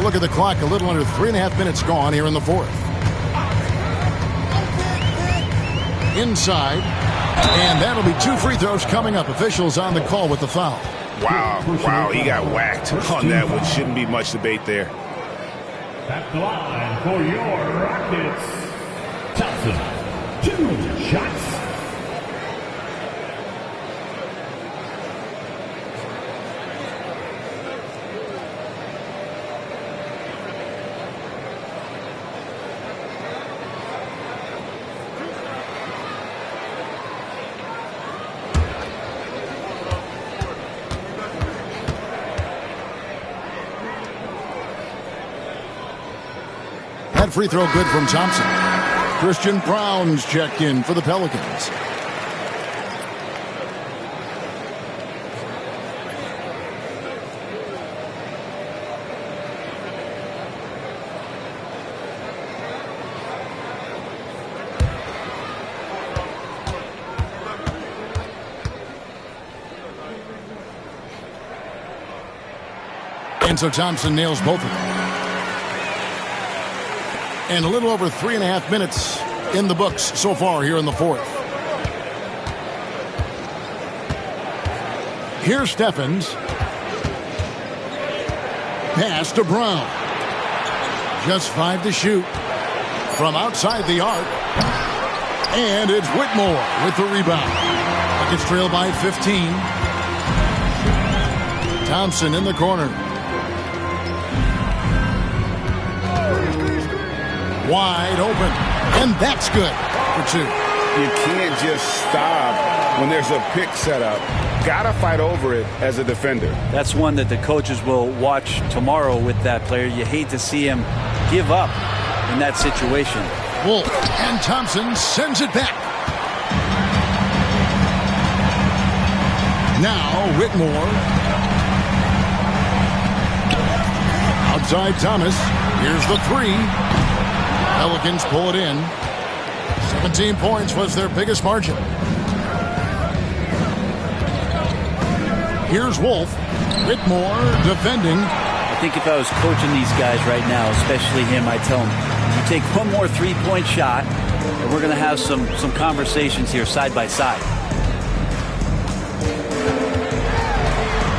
Look at the clock, a little under 3.5 minutes gone here in the fourth. Inside, and that'll be 2 free throws coming up. Officials on the call with the foul. Wow, he got whacked on that one. Shouldn't be much debate there. At the line for your Rockets, Thompson, 2 shots. That free throw good from Thompson. Christian Brown's checked in for the Pelicans. And so Thompson nails both of them. And a little over 3.5 minutes in the books so far here in the fourth. Here's Stephens. Pass to Brown. Just 5 to shoot from outside the arc. And it's Whitmore with the rebound. Rockets trail by 15. Thompson in the corner. Wide open. And that's good for 2. You can't just stop when there's a pick set up. Gotta fight over it as a defender. That's one that the coaches will watch tomorrow with that player. You hate to see him give up in that situation. Wolf and Thompson sends it back. Now Whitmore. Outside Thomas. Here's the 3. Pelicans pull it in. 17 points was their biggest margin. Here's Wolf. Whitmore defending. I think if I was coaching these guys right now, especially him, I'd tell him, you take one more three-point shot, and we're going to have some conversations here side by side.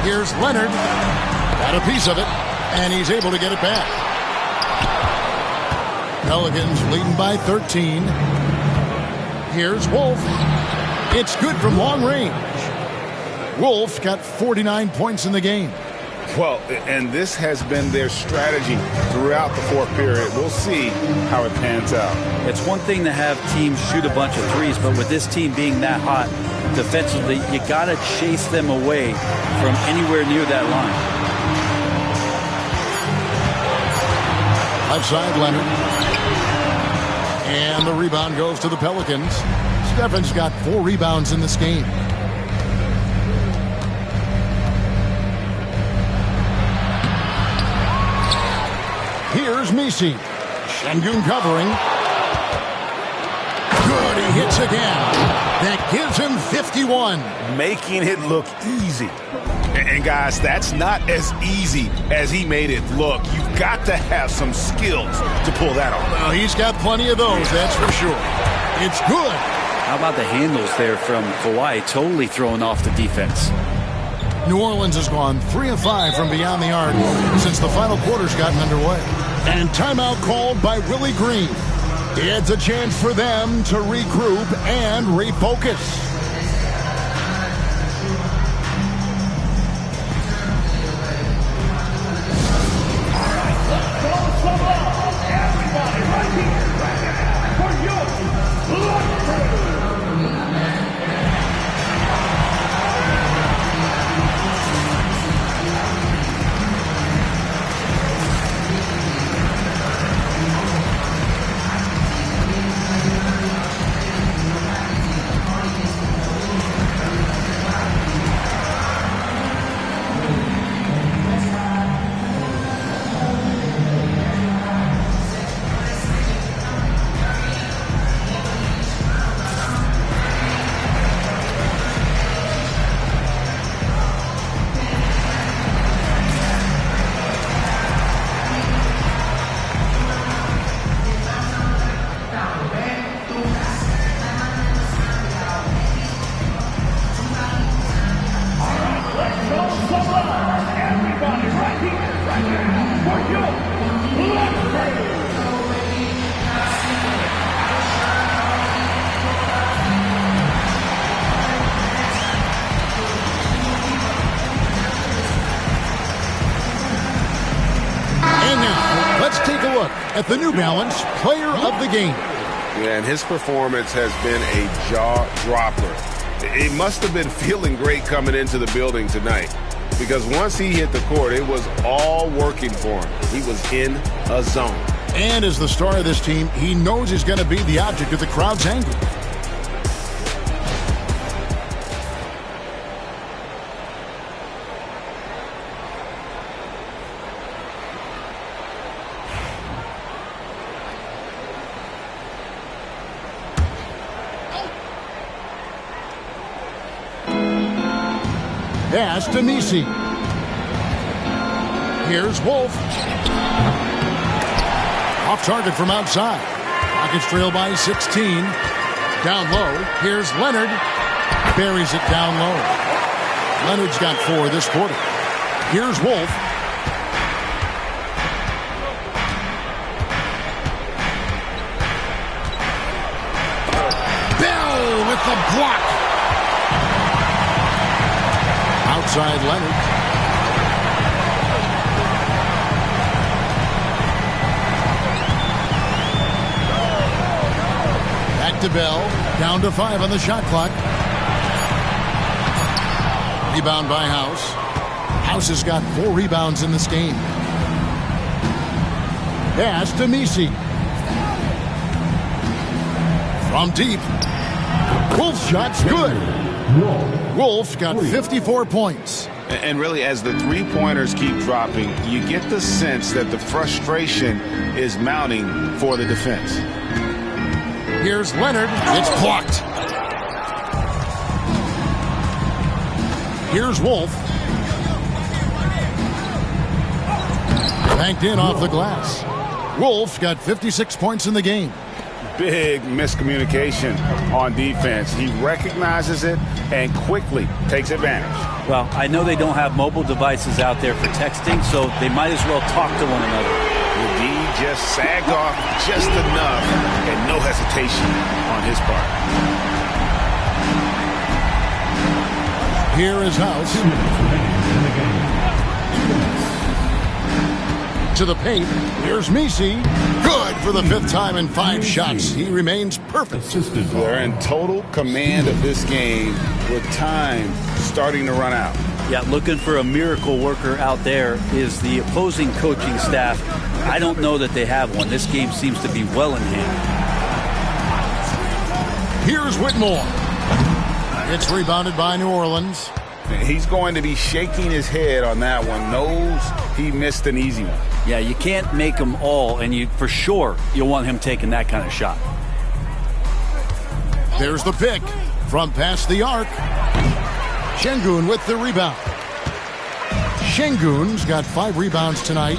Here's Leonard. Got a piece of it, and he's able to get it back. Pelicans leading by 13. Here's Wolf. It's good from long range. Wolf got 49 points in the game. Well, and this has been their strategy throughout the fourth period. We'll see how it pans out. It's one thing to have teams shoot a bunch of threes, but with this team being that hot defensively, you got to chase them away from anywhere near that line. Left side, Leonard. And the rebound goes to the Pelicans. Stephen's got 4 rebounds in this game. Here's Misi. Şengün covering. Good, he hits again. That gives him 51. Making it look easy. And guys, that's not as easy as he made it look. You've got to have some skills to pull that off. Well, he's got plenty of those, that's for sure. It's good. How about the handles there from Kawhi, totally throwing off the defense? New Orleans has gone 3 of 5 from beyond the arc since the final quarter's gotten underway. And timeout called by Willie Green. It's a chance for them to regroup and refocus. At the New Balance Player of the Game. Yeah, and his performance has been a jaw-dropper. It must have been feeling great coming into the building tonight, because once he hit the court, it was all working for him. He was in a zone. And as the star of this team, he knows he's going to be the object of the crowd's anger. Pass to Misi. Here's Wolf. Off target from outside. Rockets trail by 16. Down low. Here's Leonard. Buries it down low. Leonard's got 4 this quarter. Here's Wolf. Bell with the block. outside Leonard. Back to Bell. Down to 5 on the shot clock. Rebound by House. House has got 4 rebounds in this game. Pass to Messi. From deep. Wolf's shot's good. Wolf's got 54 points. And really, as the three-pointers keep dropping, you get the sense that the frustration is mounting for the defense. Here's Leonard. It's blocked. Here's Wolf. Banked in off the glass. Wolf's got 56 points in the game. Big miscommunication on defense. He recognizes it and quickly takes advantage. Well, I know they don't have mobile devices out there for texting, so they might as well talk to one another. The D just sagged off just enough and no hesitation on his part. Here is House. To the paint. Here's Messi. Good for the 5th time in 5 shots. He remains perfect. They're in total command of this game with time starting to run out. Yeah, looking for a miracle worker out there is the opposing coaching staff. I don't know that they have one. This game seems to be well in hand. Here's Whitmore. It's rebounded by New Orleans. He's going to be shaking his head on that one. Knows he missed an easy one. Yeah, you can't make them all, and for sure you'll want him taking that kind of shot. There's the pick from past the arc. Şengün with the rebound. Şengün's got 5 rebounds tonight.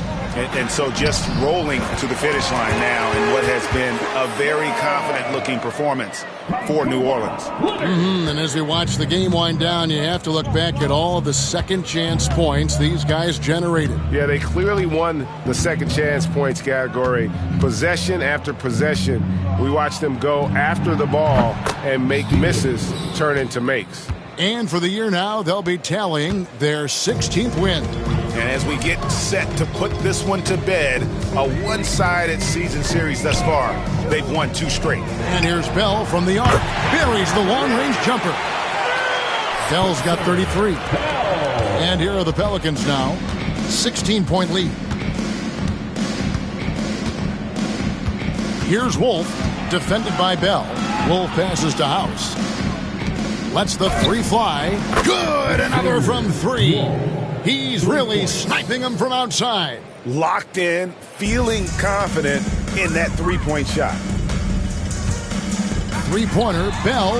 And so just rolling to the finish line now in what has been a very confident-looking performance for New Orleans. And as we watch the game wind down, you have to look back at all the second-chance points these guys generated. Yeah, they clearly won the second-chance points category. Possession after possession, we watched them go after the ball and make misses turn into makes. And for the year now, they'll be tallying their 16th win. And as we get set to put this one to bed, a one-sided season series thus far. They've won 2 straight. And here's Bell from the arc. Buries the long-range jumper. Bell's got 33. And here are the Pelicans now. 16-point lead. Here's Wolf, defended by Bell. Wolf passes to House. Lets the 3 fly. Good! Another from 3. He's really sniping them from outside. Locked in, feeling confident in that 3-point shot. 3-pointer, Bell.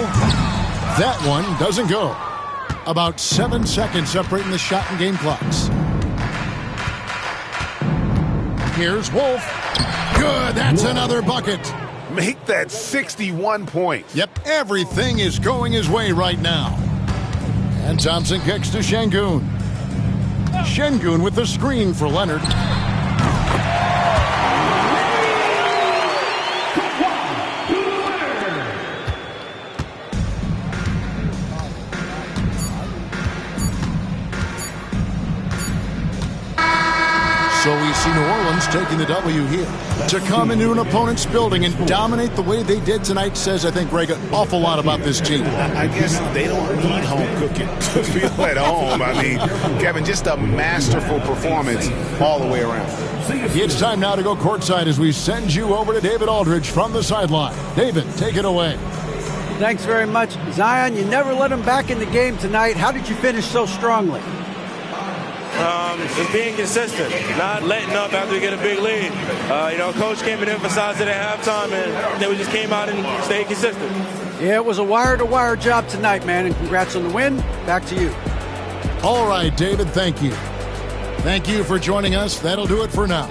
That one doesn't go. About 7 seconds separating the shot and game clocks. Here's Wolf. Good, that's another bucket. Make that 61 points. Yep, everything is going his way right now. And Thompson kicks to Şengün. Şengün with the screen for Leonard. So we see New Orleans taking the W here. To come into an opponent's building and dominate the way they did tonight says, I think, Greg, an awful lot about this team. I guess they don't need home cooking to feel at home. I mean, Kevin, just a masterful performance all the way around. It's time now to go courtside as we send you over to David Aldridge from the sideline. David, take it away. Thanks very much. Zion, you never let him back in the game tonight. How did you finish so strongly? Just being consistent, not letting up after we get a big lead. Coach came and emphasized it at halftime, and then we just came out and stayed consistent. Yeah, it was a wire-to-wire job tonight, man, and congrats on the win. Back to you. All right, David, thank you. Thank you for joining us. That'll do it for now.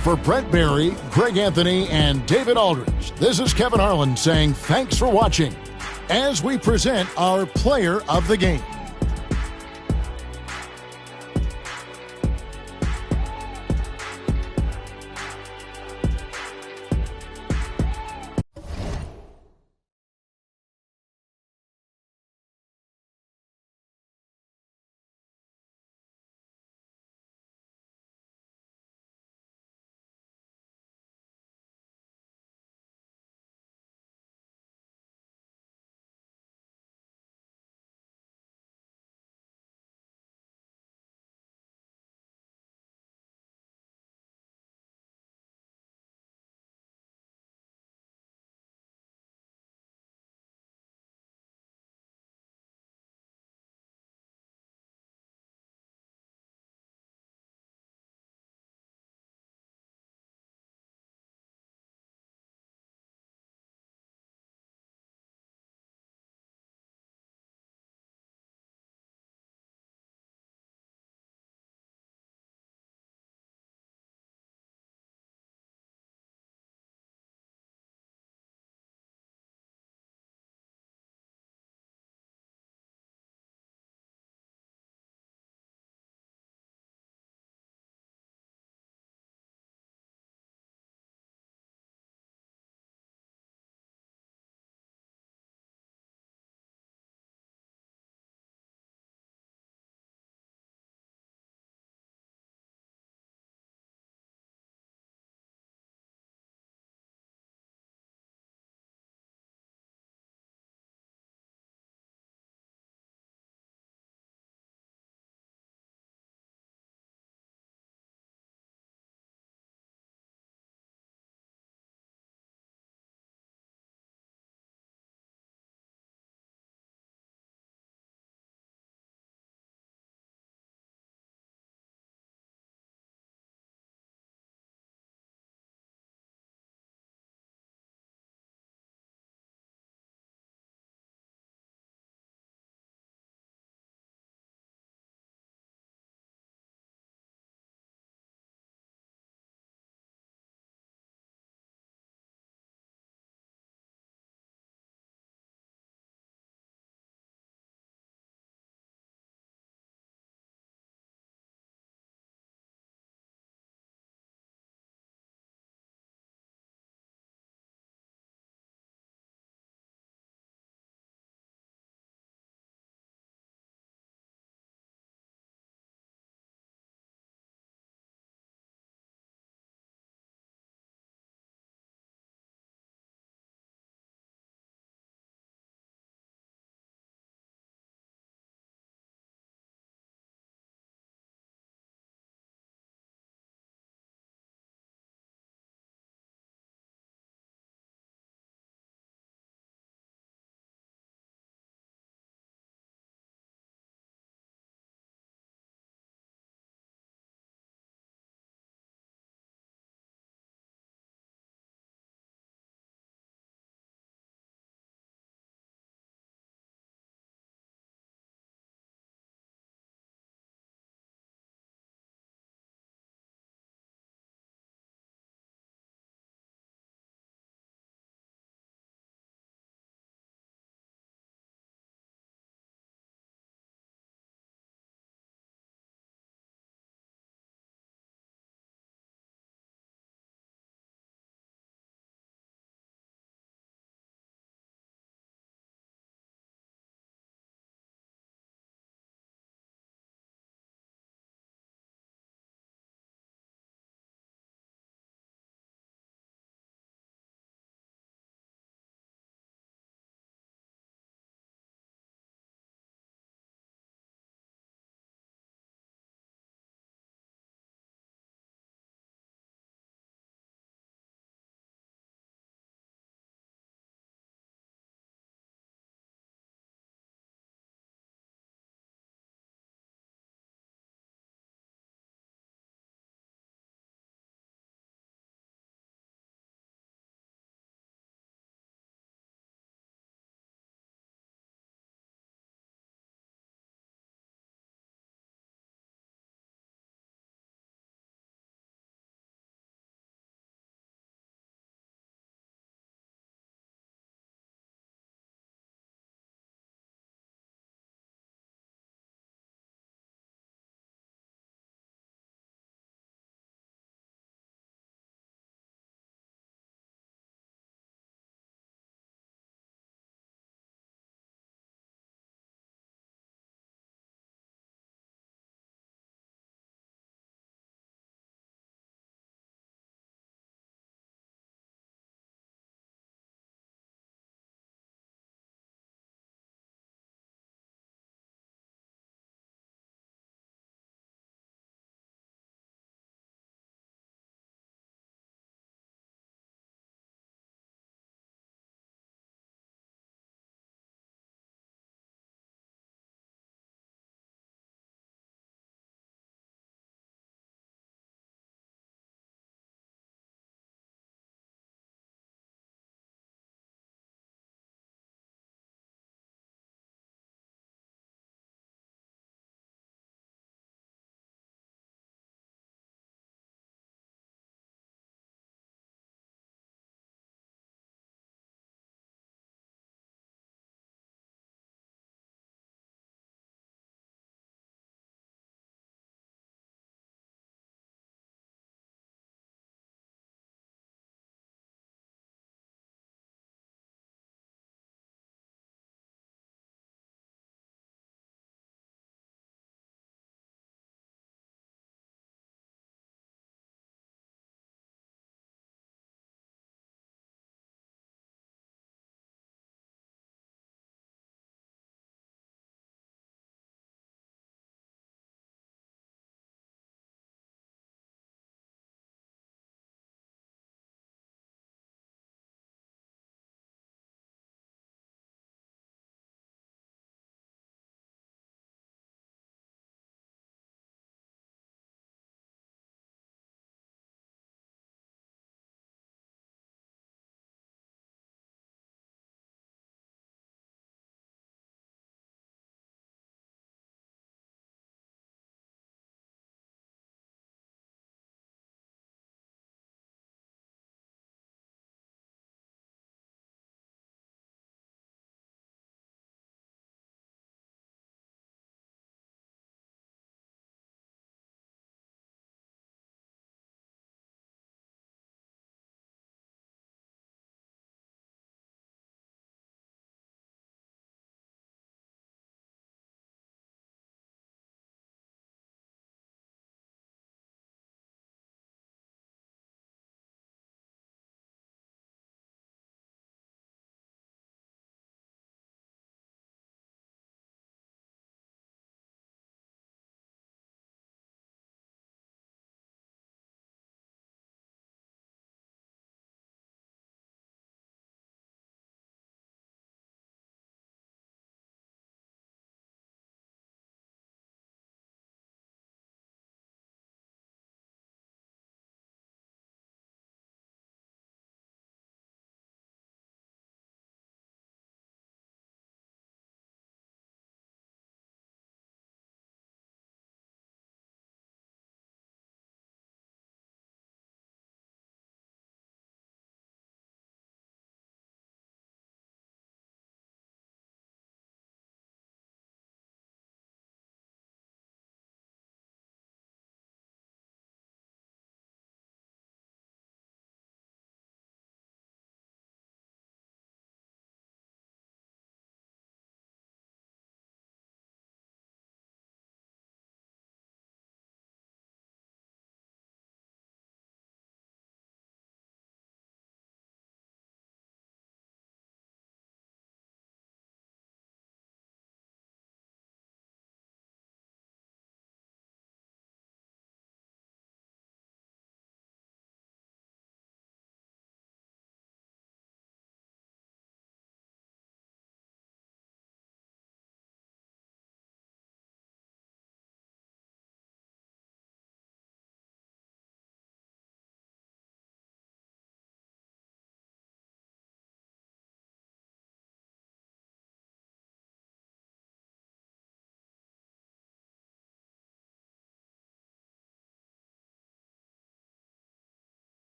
For Brent Barry, Greg Anthony, and David Aldridge, this is Kevin Harlan saying thanks for watching as we present our player of the game.